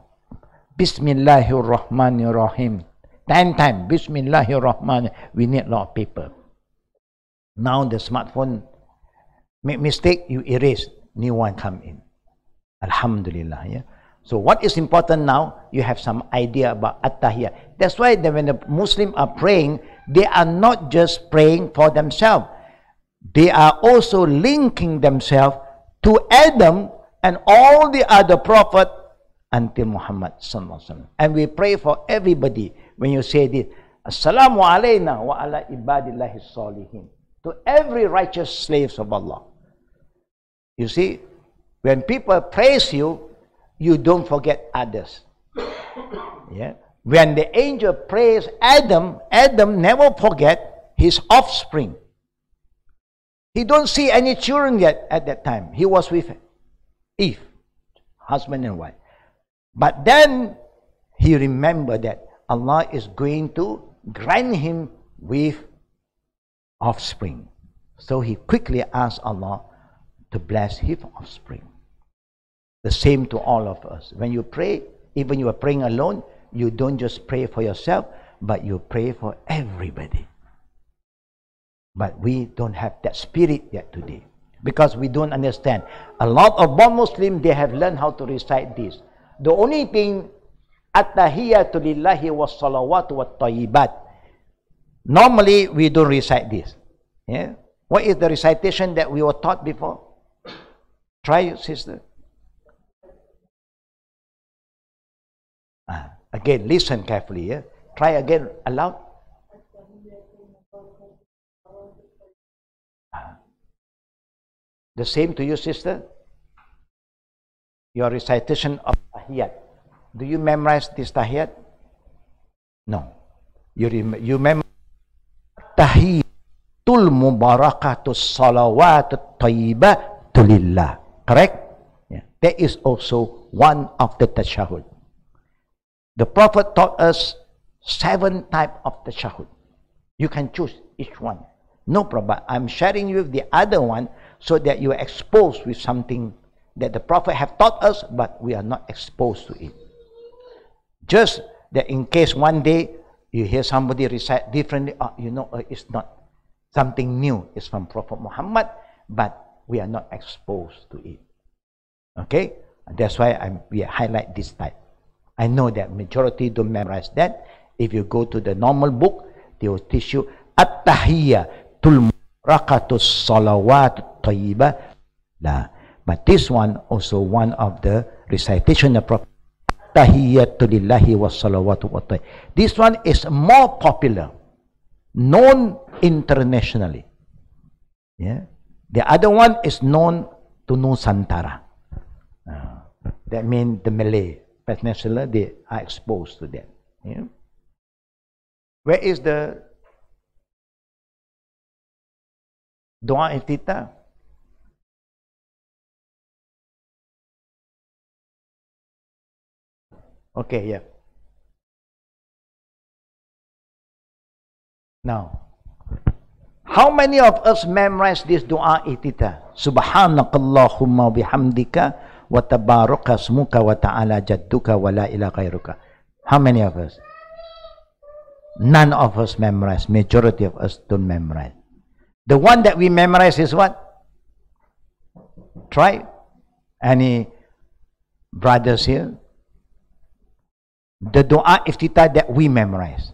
Bismillahirrahmanirrahim. 10 times. Bismillahirrahman. We need a lot of paper. Now the smartphone make mistake, you erase, new one come in. Alhamdulillah. Yeah. So what is important now? You have some idea about At-Tahiyyat. That's why when the Muslims are praying, they are not just praying for themselves. They are also linking themselves to Adam and all the other prophets until Muhammad sallallahu alaihi wasallam. And we pray for everybody when you say this. Assalamu alayna wa ala ibadillahi salihin. To every righteous slaves of Allah. You see, when people praise you, you don't forget others. Yeah. When the angel praised Adam, Adam never forget his offspring. He don't see any children yet at that time. He was with Eve, husband and wife. But then he remembered that Allah is going to grant him with offspring. So he quickly asked Allah to bless his offspring. The same to all of us. When you pray, even you are praying alone, you don't just pray for yourself, but you pray for everybody. But we don't have that spirit yet today, because we don't understand. A lot of non-Muslims, they have learned how to recite this. The only thing, At-Tahiyyatu lillahi wa salawatu wa tayyibat. Normally, we don't recite this. Yeah? What is the recitation that we were taught before? Try, sister. Again, listen carefully. Yeah? Try again aloud. The same to you, sister. Your recitation of Tahiyyat. Do you memorize this Tahiyyat? No. You memorize Tahiyyatul Mubarakatus Salawatut Tayyibatu Lillah. Correct? Yeah. That is also one of the tashahud. The Prophet taught us 7 types of tashahud. You can choose each one. No problem. I'm sharing with the other one so that you are exposed with something that the Prophet have taught us, but we are not exposed to it. Just that in case one day you hear somebody recite differently, it's not something new. It's from Prophet Muhammad, but we are not exposed to it. Okay? That's why we highlight this type. I know that majority don't memorize that. If you go to the normal book, they will teach you At-Tahiyyatul Mubarakatus Salawatut Tayyibah. But this one also one of the recitation of Prophet. Tahiyyatu lillahi wa salawatu wa tayyibah. This one is more popular, known internationally. Yeah. The other one is known to Nusantara. That means the Malay Peninsula, they are exposed to that. Yeah. Where is the Dua Iftitah? Okay, yeah. Now, how many of us memorize this Dua Iftitah? Subhanakallahumma bihamdika wa tabaraka smuka wa ta'ala jadduka wa la ilaha ghairuka. How many of us? None of us memorize. Majority of us don't memorize. The one that we memorize is what? Try. Any brothers here? The Dua Iftitah that we memorize.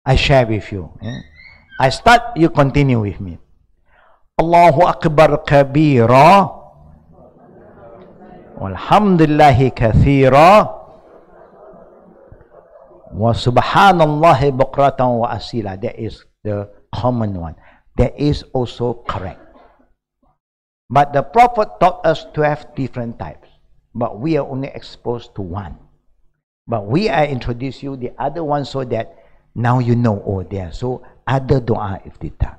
I share with you. Yeah? I start, you continue with me. Allahu Akbar kabira walhamdulillahi kathira wa subhanallahi bukratan wa asila. That is the common one. That is also correct. But the Prophet taught us 12 different types. But we are only exposed to one. But we are introduce you the other one so that now you know, oh, there are so other Dua Iftitah.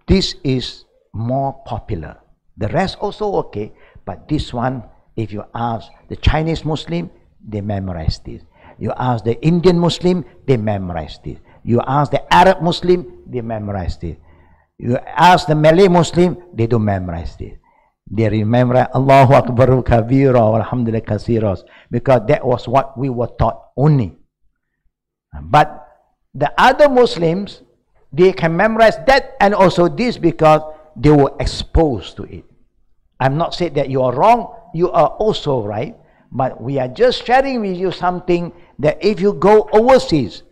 This is more popular. The rest also okay, but this one, if you ask the Chinese Muslim, they memorize this. You ask the Indian Muslim, they memorize this. You ask the Arab Muslim, they memorize this. You ask the Malay Muslim, they don't memorize this. They remember Allahu Akbar kabira walhamdulillah kasiras, because that was what we were taught only. But the other Muslims, they can memorize that and also this because they were exposed to it. I'm not saying that you are wrong, you are also right, but we are just sharing with you something that if you go overseas,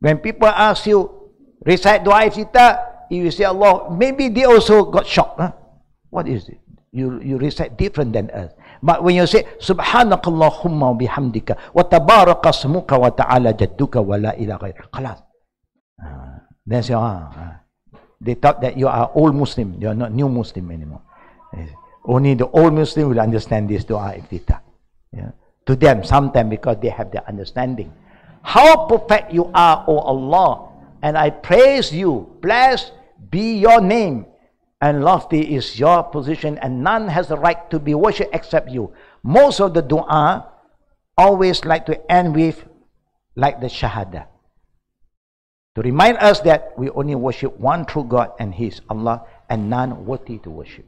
when people ask you, recite dua iftitah, you say Allah, maybe they also got shocked. Huh? What is it? You recite different than us. But when you say, Subhanakallahumma wa bihamdika, wa tabaraka smuka wa ta'ala jadduka wa la ilaha ghair. Khalas. That's your, they thought that you are old Muslim, you are not new Muslim anymore. Only the old Muslim will understand this dua iftitah. Yeah. To them, sometimes because they have the understanding. How perfect you are, O Allah, and I praise you. Blessed be your name, and lofty is your position, and none has the right to be worshipped except you. Most of the dua always like to end with like the shahada, to remind us that we only worship one true God, and He is Allah, and none worthy to worship.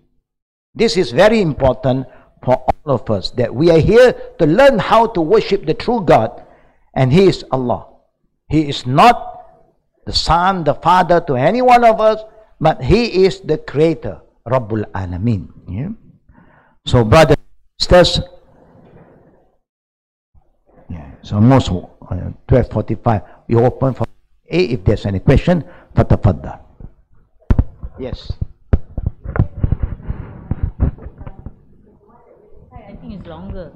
This is very important for all of us, that we are here to learn how to worship the true God, and He is Allah. He is not the Son, the Father to any one of us, but He is the Creator, Rabbul Alameen. Yeah? So, brothers and sisters, yeah, it's almost 12:45. We open for A. If there's any question, fatafaddal. Yes. I think it's longer.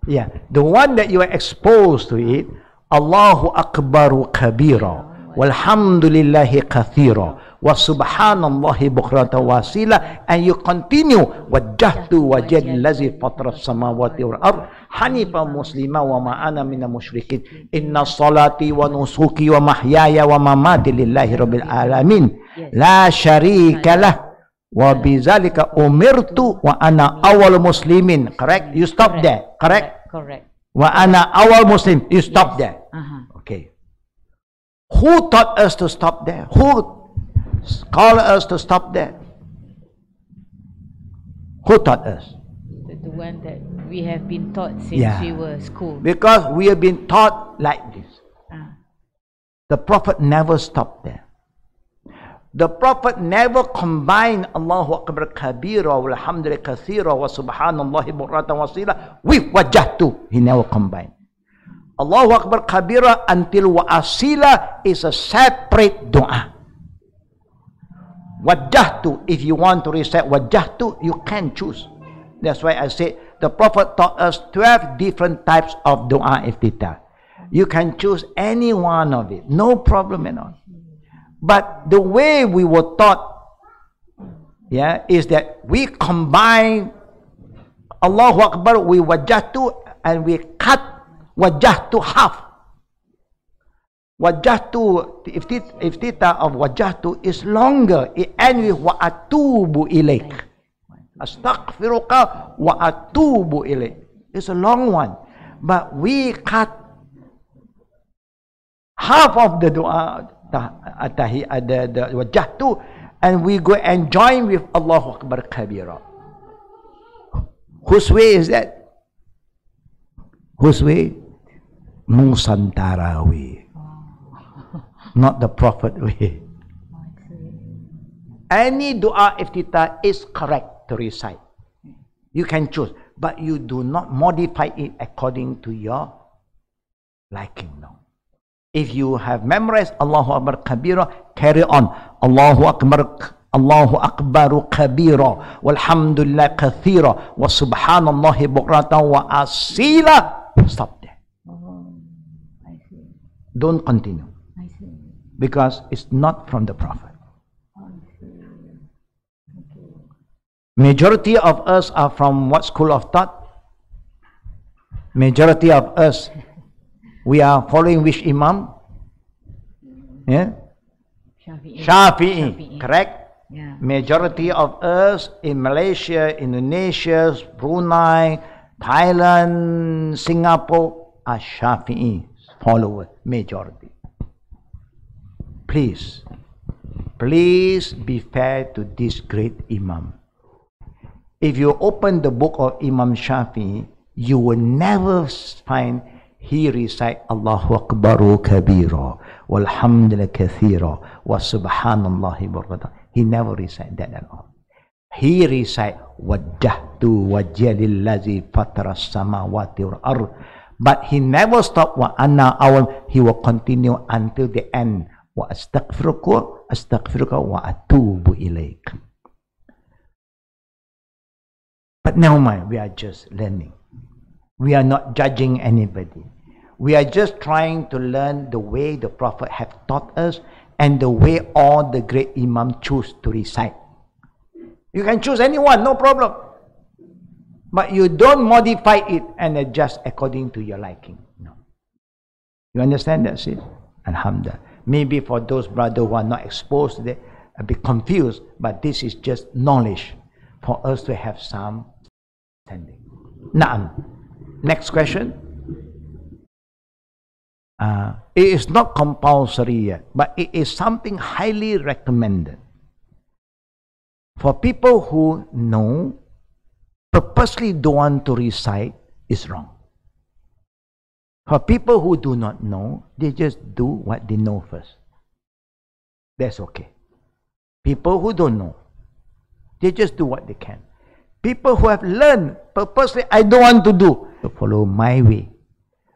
Yeah, the one that you are exposed to it, Allahu Akbaru Kabira, Walhamdulillahi Kathira, wa Subhanallahi Bukrata Wasila, and you continue, Wajjahtu wajad lazi fatra samawati wal ard, Hanifa muslima wa ma'ana mina mushrikin, Inna salati wa nusuki wa mahyaya wa mamati lillahi rabbil alamin, La sharika lah, wa bizalika umirtu wa ana awal muslimin. Correct? You stop there. Correct? Correct. Wa ana awal muslim. You stop there. Okay. Who taught us to stop there? Who called us to stop there? Who taught us? The one that we have been taught since we were school. Because we have been taught like this. The Prophet never stopped there. The Prophet never combined Allahu Akbar Kabira, Walhamdulillah Kathira, wa Subhanallahi Bukratan Wasila with Wajjahtu. He never combined. Allahu Akbar Kabira until wa Asila is a separate dua. Wajjahtu, if you want to recite Wajjahtu, you can choose. That's why I say the Prophet taught us 12 different types of dua iftitah. You can choose any one of it, no problem at all. But the way we were taught, is that we combine Allahu Akbar with Wajjahtu, and we cut Wajjahtu half. Wajjahtu, iftitah of Wajjahtu is longer. It ends with wa atubu ilaik. Astaghfiruka wa atubu ilaik. It's a long one. But we cut half of the dua, the Wajjahtu, and we go and join with Allahu Akbar Kabira. Whose way is that? Whose way? Nusantara way. Not the Prophet way. Any dua iftitah is correct to recite. You can choose, but you do not modify it according to your liking. No. If you have memorized Allahu Akbar Kabira, carry on. Allahu Akbaru Kabira, Walhamdulillah Kathira, wa Subhanallahi Bukratan wa Asila. Stop there. I see. Don't continue. I see. Because it's not from the Prophet. I see. Okay. Majority of us are from what school of thought? Majority of us, we are following which Imam? Yeah? Shafi'i. Correct? Yeah. Majority of us in Malaysia, Indonesia, Brunei, Thailand, Singapore are Shafi'i followers, majority. Please be fair to this great Imam. If you open the book of Imam Shafi'i, you will never find he recite Allahu Akbaru Kabira, Walhamdulillah Kathira, wa Subhanallahi Bukratan. He never recite that at all. He recite wajjahtu wajhiyal ladzi fataras samawati wal ard. But he never stopped wa anna awam. He will continue until the end. Wa astaghfiruka wa atubu ilaik. But never mind, we are just learning. We are not judging anybody. We are just trying to learn the way the Prophet have taught us and the way all the great Imam choose to recite. You can choose anyone, no problem. But you don't modify it and adjust according to your liking. No. You understand that, sis? Alhamdulillah. Maybe for those brothers who are not exposed, they a bit confused, but this is just knowledge for us to have some understanding. Naam. Next question. It is not compulsory yet, but it is something highly recommended. For people who know, purposely don't want to recite is wrong. For people who do not know, they just do what they know first. That's okay. People who don't know, they just do what they can. People who have learned purposely, I don't want to do, to follow my way,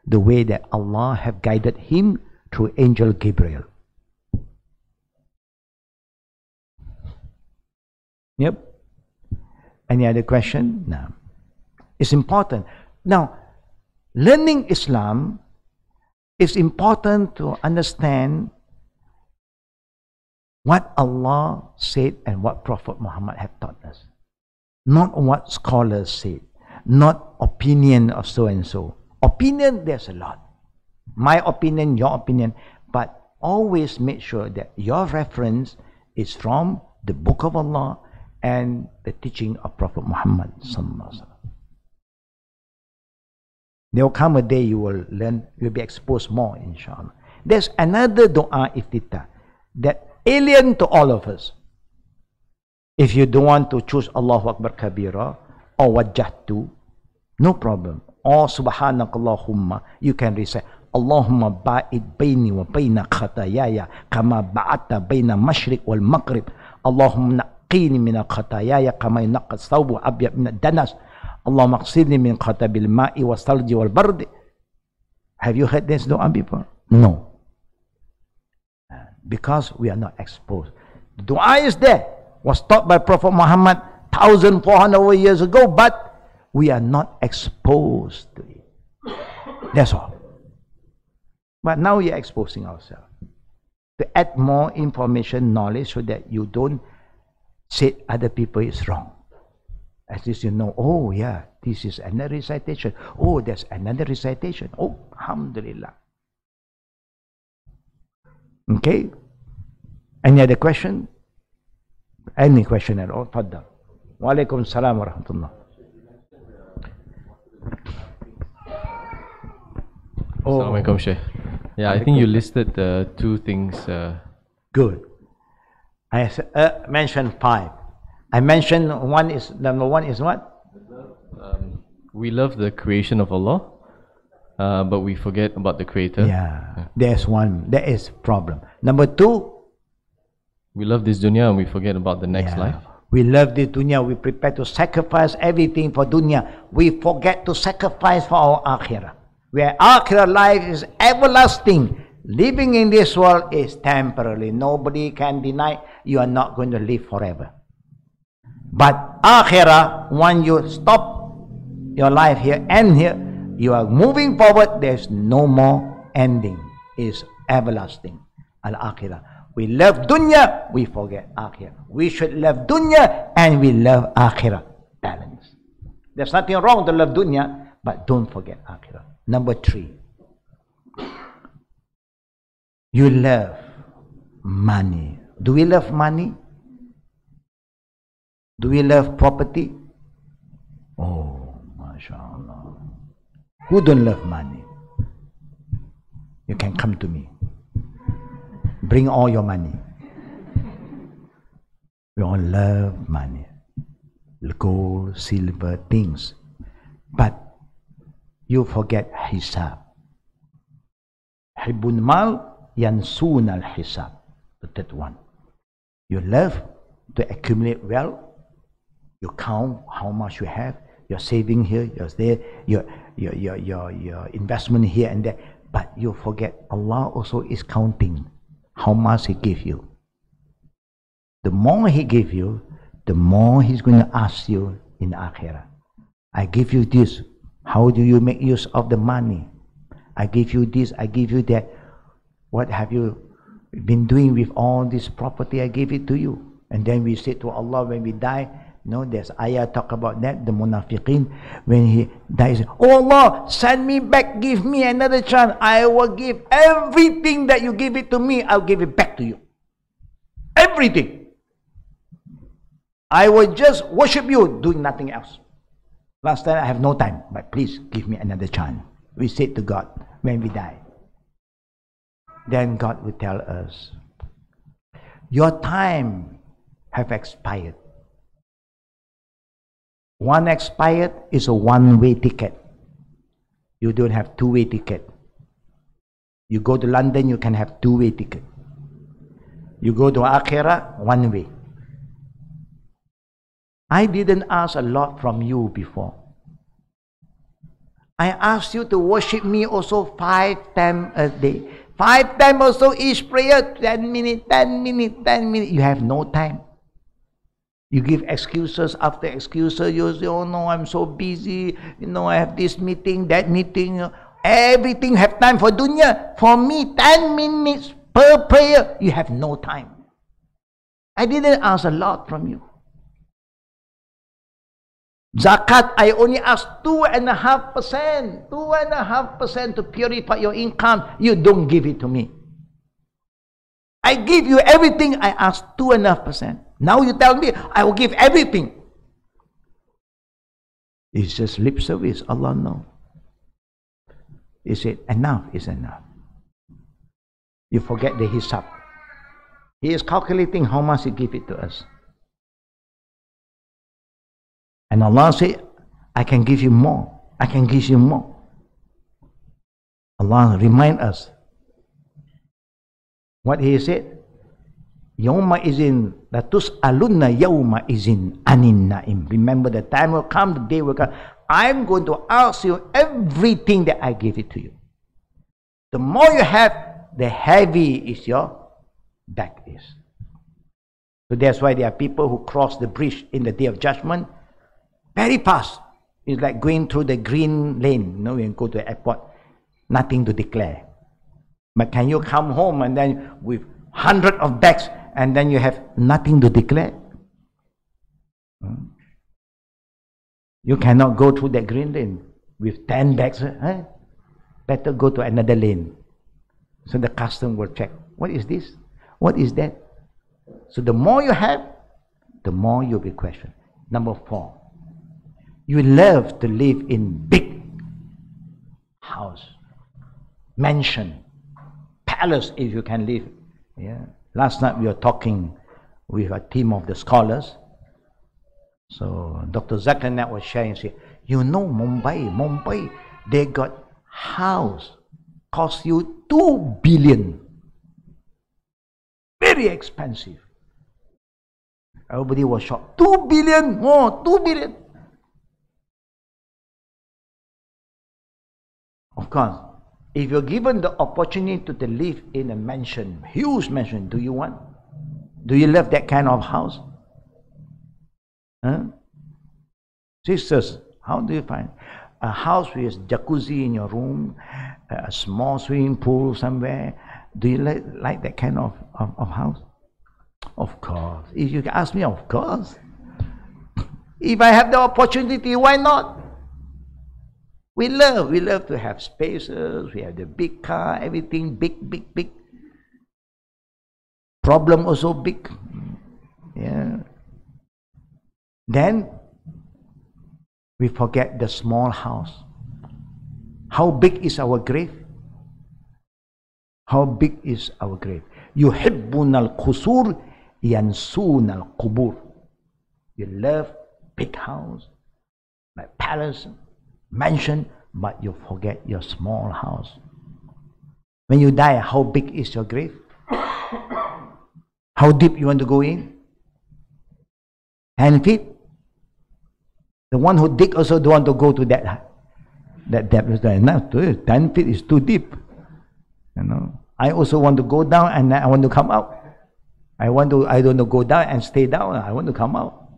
the way that Allah have guided him through Angel Gabriel. Yep. Any other question? No. It's important. Now, learning Islam is important to understand what Allah said and what Prophet Muhammad have taught us. Not what scholars said. Not opinion of so and so. Opinion, there's a lot. My opinion, your opinion. But always make sure that your reference is from the Book of Allah and the teaching of Prophet Muhammad sallallahu alaihi wasallam. There will come a day you will learn, you'll be exposed more, inshallah. There's another dua iftitah that alien to all of us. If you don't want to choose Allahu Akbar Kabira or Wajjahtu, no problem. Or Subhanakallahumma, you can recite Allahumma ba'id bayni wa bayna khatayaya kama ba'atta bayna mashriq wal maghrib. Allahumma naqini min khatayaya kama yunaqqa thawbu abyad min danas. Allahumma qsilni min khatabil ma'i wa salji wal bardi. Have you heard this dua before? No. Because we are not exposed. The dua is there. Was taught by Prophet Muhammad 1,400 years ago, but we are not exposed to it. That's all. But now we are exposing ourselves to add more information, knowledge, so that you don't say other people is wrong. At least you know, oh yeah, this is another recitation. Oh, there's another recitation. Oh, alhamdulillah. Okay? Any other question? Any question at all? Faddal. Wa alaikum salam wa rahmatullah. Assalamu alaikum, Shaykh. Yeah, I think you listed two things. Good. I mentioned 5. I mentioned number one is what? We love the creation of Allah, but we forget about the Creator. Yeah, there's one. That is problem. Number 2, we love this dunya and we forget about the next life. We love this dunya. We prepare to sacrifice everything for dunya. We forget to sacrifice for our akhirah. Where akhirah life is everlasting. Living in this world is temporary. Nobody can deny you are not going to live forever. But akhirah, when you stop your life here, end here, you are moving forward, there's no more ending. It's everlasting. Al-akhirah. We love dunya, we forget akhirah. We should love dunya and we love akhirah. Balance. There's nothing wrong to love dunya, but don't forget akhirah. Number 3. You love money. Do we love money? Do we love property? Oh, mashallah. Who don't love money? You can come to me. Bring all your money. We all love money. Gold, silver, things. But you forget hisab. Hibbun mal yansun al hisab. The third one. You love to accumulate wealth, You count how much you have, your saving here, your there, your investment here and there. But you forget Allah also is counting how much He gave you. The more He gave you, the more He's going to ask you in the Akhirah. I give you this. How do you make use of the money? I give you this, I give you that. What have you been doing with all this property? I gave it to you. And then we say to Allah when we die, there's ayah talk about that, the munafiqeen, when he dies, oh Allah, send me back, give me another chance. I will give everything that you give it to me, I'll give it back to you. Everything. I will just worship you, doing nothing else. Last time I have no time, but please give me another chance. We said to God when we die. Then God will tell us, your time have expired. One expired is a one-way ticket. You don't have two-way ticket. You go to London, you can have two-way ticket. You go to Akhirah, one way. I didn't ask a lot from you before. I asked you to worship me also 5 times a day. 5 times also each prayer, 10 minutes, 10 minutes, 10 minutes. You have no time. You give excuses after excuses. You say, oh no, I'm so busy. I have this meeting, that meeting. Everything have time for dunya. For me, 10 minutes per prayer. You have no time. I didn't ask a lot from you. Zakat, I only ask 2.5%. 2.5% to purify your income. You don't give it to me. I give you everything. I ask 2.5%. Now you tell me, I will give everything. It's just lip service. Allah knows. He said, enough is enough. You forget the hisab. He is calculating how much He give it to us. And Allah said, I can give you more. I can give you more. Allah remind us what He said. Yawma izin latus'alunna yawma izin anin na'im. Remember, the time will come, the day will come. I'm going to ask you everything that I gave it to you. The more you have, the heavy is your back is. So that's why there are people who cross the bridge in the day of judgment very fast. It's like going through the green lane. When you go to the airport, nothing to declare. But can you come home and then with hundreds of bags and then you have nothing to declare? You cannot go through that green lane with 10 bags. Better go to another lane. So the custom will check. What is this? What is that? So the more you have, the more you'll be questioned. Number 4. You love to live in big house, mansion, palace if you can live. Yeah. Last night we were talking with a team of the scholars. So Dr. Zakaria was sharing, say, Mumbai, they got house, cost you 2 billion. Very expensive. Everybody was shocked. 2 billion more, 2 billion. Of course, if you're given the opportunity to live in a mansion, huge mansion, do you want? Do you love that kind of house? Sisters, how do you find a house with jacuzzi in your room, a small swimming pool somewhere? Do you like that kind of house? Of course. If you ask me, of course. If I have the opportunity, why not? We love to have spaces. We have the big car, everything big. Problem also big. Yeah. Then we forget the small house. How big is our grave? How big is our grave? Yuhibbuna al-qusur yansuna al-qubur. You love big house, like palace, mansion, but you forget your small house. When you die, how big is your grave? How deep you want to go in? 10 feet? The one who dig also don't want to go to that depth. Enough, 10 feet is too deep. You know, I also want to go down and I want to come out. I don't want to go down and stay down. I want to come out.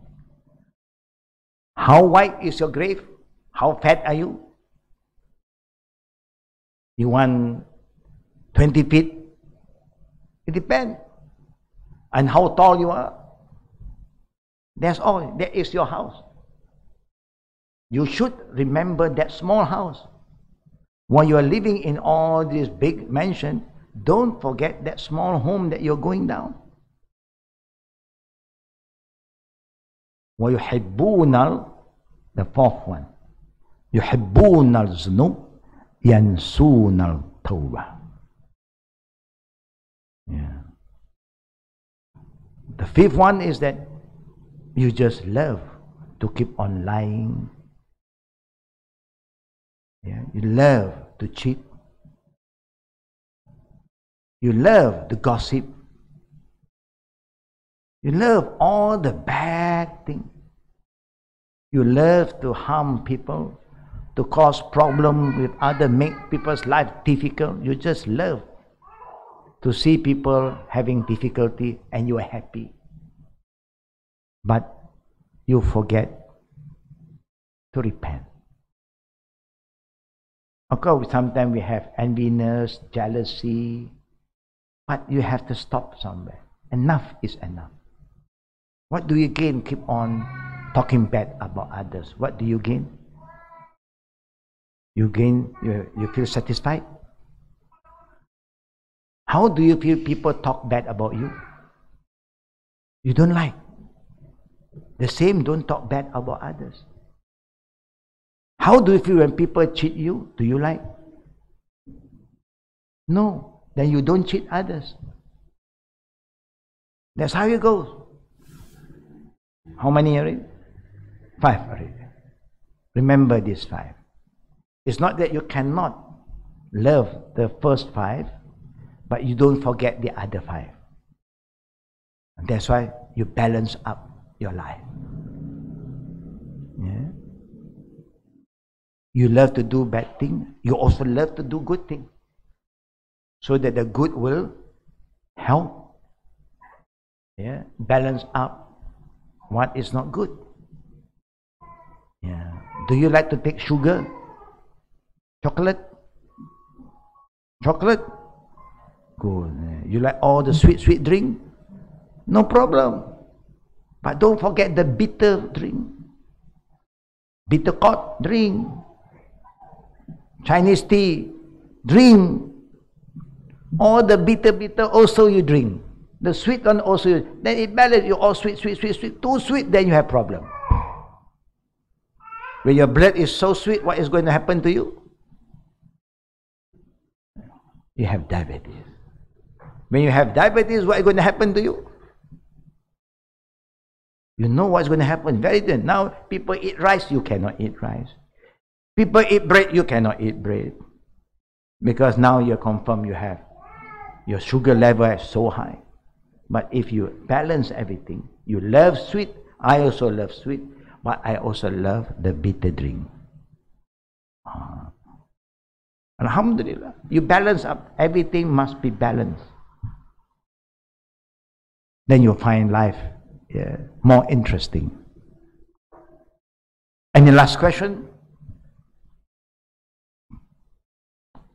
How wide is your grave? How fat are you? You want 20 feet? It depends. And how tall you are. That's all. That is your house. You should remember that small house. While you are living in all this big mansion, don't forget that small home that you're going down. وَيُحِبُّونَ the fourth one. يُحِبُّونَ الذُّنُوبَ يَنْسُونَ التَّوْبَةَ. Yeah. The fifth one is that you just love to keep on lying. Yeah. You love to cheat. You love to gossip. You love all the bad things. You love to harm people, to cause problems with others, make people's life difficult. You just love to see people having difficulty and you are happy. But you forget to repent. Of course, sometimes we have enviness, jealousy, but you have to stop somewhere. Enough is enough. What do you gain? Keep on talking bad about others. What do you gain? You feel satisfied? How do you feel people talk bad about you? You don't like. The same, don't talk bad about others. How do you feel when people cheat you? Do you like? No. Then you don't cheat others. That's how it goes. How many already? 5 already. Remember these 5. It's not that you cannot love the first 5, but you don't forget the other 5. And that's why you balance up your life. Yeah? You love to do bad things. You also love to do good things. So that the good will help. Yeah? Balance up what is not good. Yeah. Do you like to take sugar? Chocolate? Chocolate? Good. You like all the sweet drink? No problem. But don't forget the bitter drink. Bitter gourd, drink. Chinese tea, drink. All the bitter also you drink. The sweet one also, then it balances. You all sweet. Too sweet, then you have problem. When your blood is so sweet, what is going to happen to you? You have diabetes. When you have diabetes, what is going to happen to you? You know what's going to happen very soon. Now, people eat rice, you cannot eat rice. People eat bread, you cannot eat bread. Because now you're confirmed you have your sugar level is so high. But if you balance everything, you love sweet, I also love sweet, but I also love the bitter drink. Alhamdulillah. You balance up. Everything must be balanced. Then you'll find life more interesting. Any last question?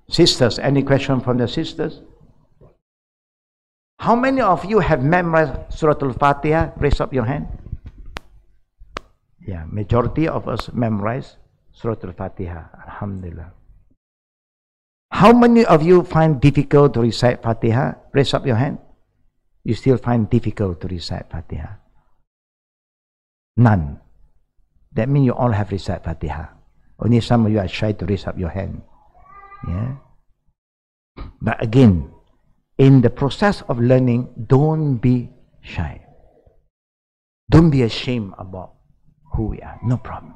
Sisters, any question from the sisters? How many of you have memorized Surah Al-Fatiha? Raise up your hand. Yeah, majority of us memorize Surah Al-Fatiha. Alhamdulillah. How many of you find difficult to recite Fatiha? Raise up your hand. You still find difficult to recite Fatiha? None. That means you all have recited Fatiha. Only some of you are shy to raise up your hand. Yeah. But again, in the process of learning, don't be shy. Don't be ashamed about who we are. No problem.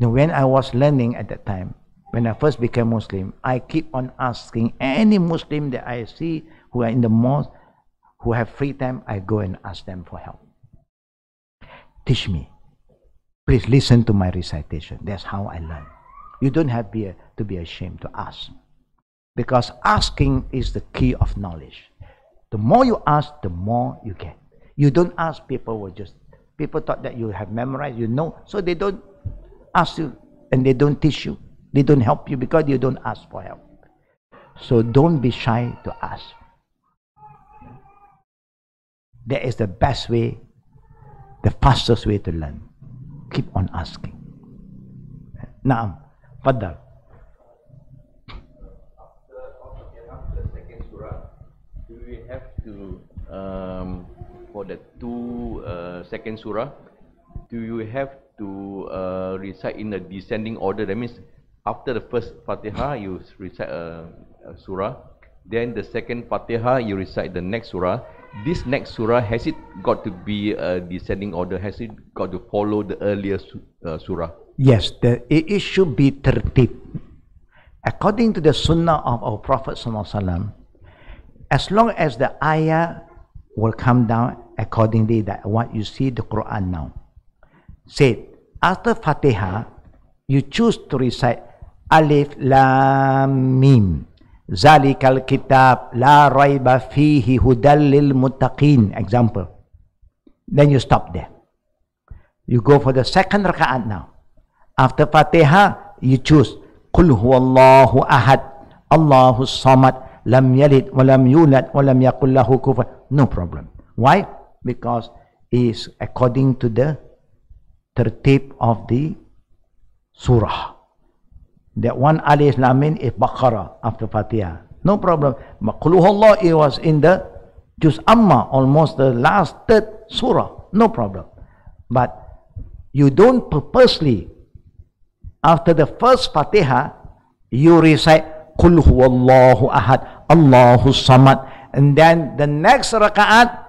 Now, when I was learning at that time, when I first became Muslim, I keep on asking any Muslim that I see who are in the mosque, who have free time, I go and ask them for help. Teach me. please listen to my recitation. That's how I learn. You don't have to be ashamed to ask. Because asking is the key of knowledge. The more you ask, the more you get. You don't ask, people thought that you have memorized, you know, so they don't ask you and they don't teach you. They don't help you because you don't ask for help. So don't be shy to ask. That is the best way, the fastest way to learn. Keep on asking. Naam, Fadal. After the second surah, do we have to, for the second surah, do you have to recite in a descending order? That means after the first Fatiha, you recite a surah. Then the second Fatiha, you recite the next surah. This next surah, has it got to be a descending order? Has it got to follow the earlier surah? Yes, it should be tertib. According to the sunnah of our Prophet ﷺ, as long as the ayah will come down accordingly, that what you see the Quran now. Say, after Fatiha, you choose to recite Alif Lam Mim. Zalikal kitab la raiba fihi hudal lil muttaqin. Example. Then you stop there. You go for the second raka'at now. After Fatiha, you choose Qul huwallahu ahad, Allahu samad, lam yalid wa lam yulad wa lam yakul lahu kufuwan. No problem. Why? Because it is according to the tertib of the surah. That one Alif Lam Mim is Baqarah after Fatiha. No problem. Qul it was in the Juz Amma, almost the last third surah. No problem. But you don't purposely, after the first Fatiha, you recite Qul huwallahu ahad, Allahu samad, and then the next raka'at,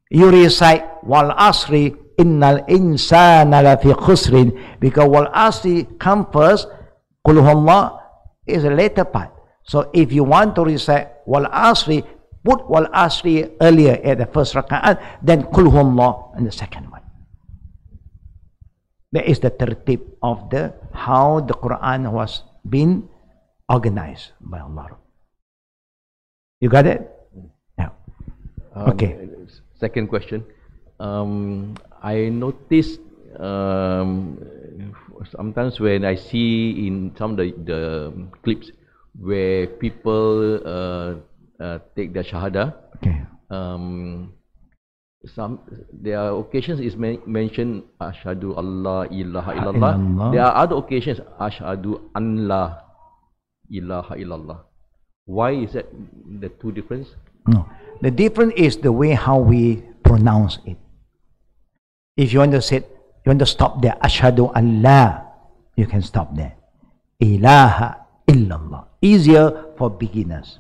you recite Wal Asri, Innal insana lafi khusrin, because Wal Asri come first, Qul huwallah is a later part. So if you want to recite Wal Asri, put Wal Asri earlier at the first raka'at, then Qul huwallah in the second one. That is the tertib of how the Quran was being organized by Allah. You got it? Yeah. Okay. Second question. I noticed sometimes when I see in some of the clips where people take their shahada, okay. There are occasions is mentioned Ashhadu Allah ilaha illallah. There are other occasions Ashhadu an la ilaha illallah. Why is that the two difference? No, the difference is the way how we pronounce it. If you want to say, you want to stop there, Ashhadu an la, you can stop there. Ilaha illallah, easier for beginners.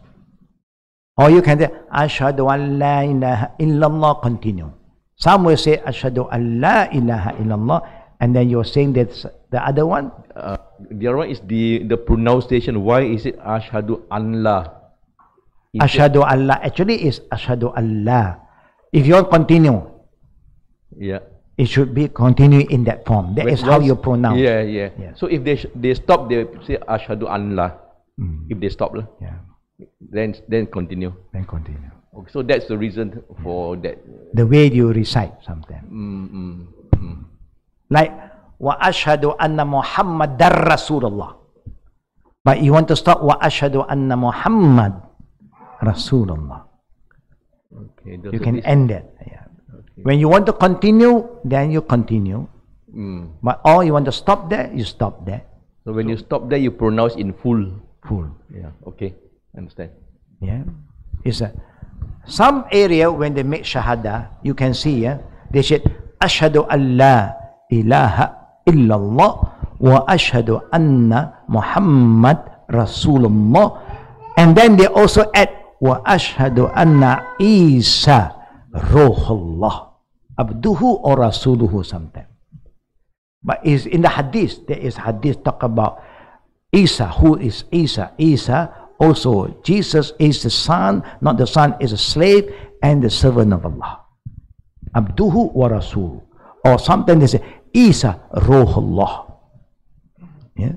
Or you can say, Ashhadu an la ilaha illallah, continue. Some will say, Ashhadu an la ilaha illallah, and then you're saying that the other one? The other one is the pronunciation. Why is it Ashhadu an la? Ashhadu an la, actually is Ashhadu an la. If you want to continue, yeah, it should be continue in that form. That is how you pronounce. Yeah. So if they stop, they say Ashhadu an la. If they stop, yeah. Then continue. Then continue. Okay, so that's the reason for that. The way you recite sometimes. Like, wa ashhadu anna Muhammadar Rasulullah. But you want to stop wa ashhadu anna Muhammad Rasulullah. Okay. You can end it. Yeah. Okay. When you want to continue, then you continue. But or you want to stop there, you stop there. So when you stop there, you pronounce in full. Full. Yeah. Okay. Understand. Yeah. It's some area when they make shahada, you can see, they said, Ashhadu an la ilaha illallah wa ashhadu anna Muhammad Rasulullah. And then they also add, wa ashhadu anna Isa Ruhullah. Abduhu or Rasuluhu sometimes. But is in the hadith, there is hadith talk about Isa. Who is Isa? Isa, also Jesus is the son, not the son, is a slave and the servant of Allah. Abduhu wa Rasul. Or sometimes they say Isa Ruhullah. Yeah?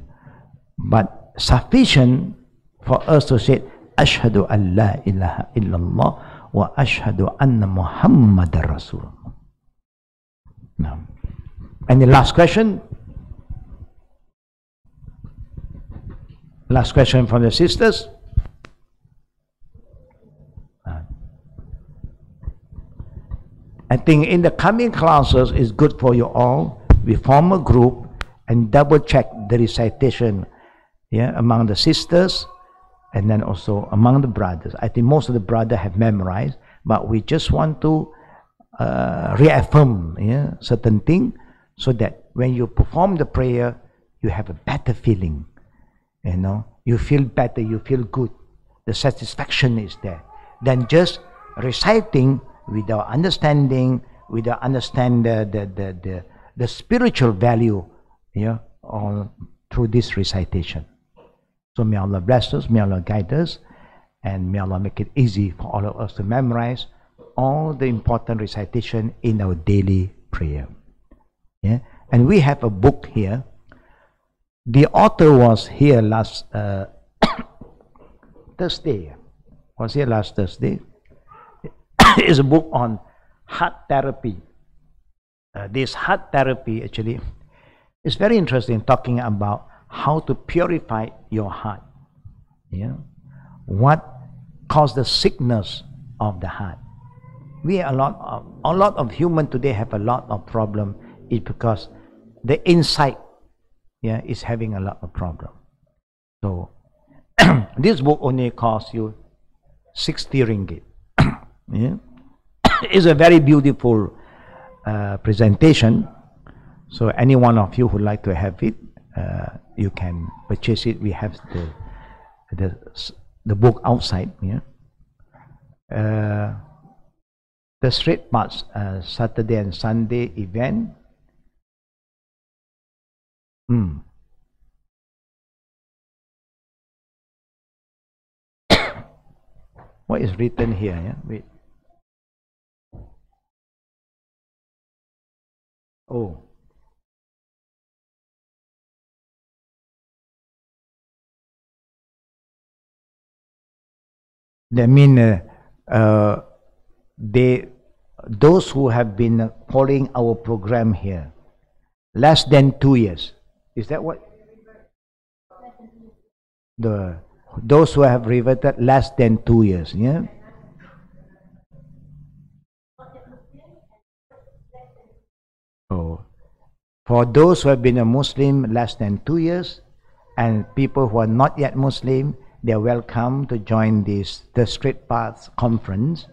But sufficient for us to say, Ashhadu an la ilaha illallah wa ashhadu anna Muhammadar Rasulullah. Now, and the last question? Last question from the sisters. I think in the coming classes, it's good for you all. We form a group and double check the recitation, yeah, among the sisters and then also among the brothers. I think most of the brothers have memorized, but we just want to reaffirm, yeah, certain things so that when you perform the prayer, you have a better feeling. You know, you feel better, you feel good. The satisfaction is there. Than just reciting without understanding, without understand the spiritual value, yeah, through this recitation. So may Allah bless us, may Allah guide us, and may Allah make it easy for all of us to memorize all the important recitation in our daily prayer. Yeah, and we have a book here. The author was here last Thursday. Was here last Thursday. It's a book on heart therapy. This heart therapy actually is very interesting, talking about how to purify your heart. Yeah, what caused the sickness of the heart? We a lot of human today have a lot of problem. Is because the inside, yeah, is having a lot of problem. So this book only costs you 60 ringgit. Yeah, it's a very beautiful presentation. So any one of you who like to have it, you can purchase it. We have the book outside. Yeah. The Straight Paths Saturday and Sunday event. What is written here? Yeah? Wait. Oh. That mean those who have been following our program here less than 2 years. Is that what? Those who have reverted less than 2 years, yeah? Oh. For those who have been a Muslim less than 2 years, and people who are not yet Muslim, they are welcome to join the Straight Paths conference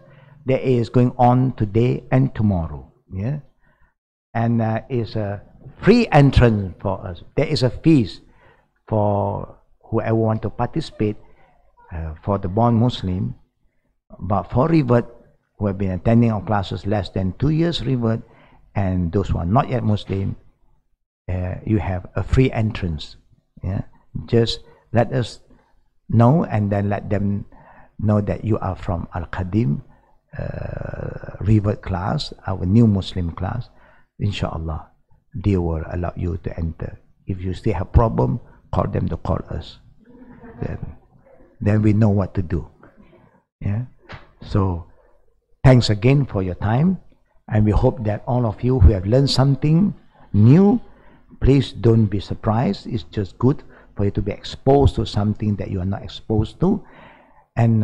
that is going on today and tomorrow, yeah? And it's a free entrance for us. There is a fees for whoever want to participate for the born Muslim, but for revert who have been attending our classes less than 2 years revert, and those who are not yet Muslim, you have a free entrance. Yeah, just let us know, and then let them know that you are from Al-Qadim revert class, our new Muslim class. Inshallah, they will allow you to enter. If you still have problem, call them to call us. Then we know what to do. Yeah. So thanks again for your time, and we hope that all of you who have learned something new, please don't be surprised. It's just good for you to be exposed to something that you are not exposed to. And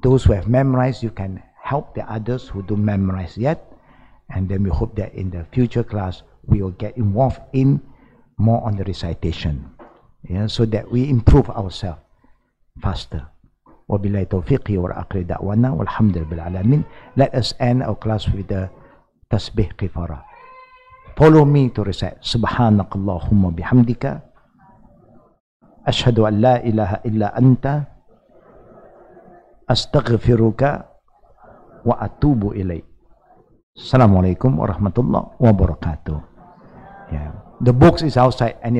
those who have memorized, you can help the others who don't memorize yet. And then we hope that in the future class, we will get involved in more on the recitation, yeah, so that we improve ourselves faster. Wabillahi tawfiqi wa akhiru da'wana walhamdulillahi alamin. Let us end our class with the tasbih kifara. Follow me to recite Subhanakallahumma bihamdika Ashhadu an la ilaha illa anta astaghfiruka wa atubu ilaik. Assalamualaikum warahmatullahi wabarakatuh. Yeah. The books is outside.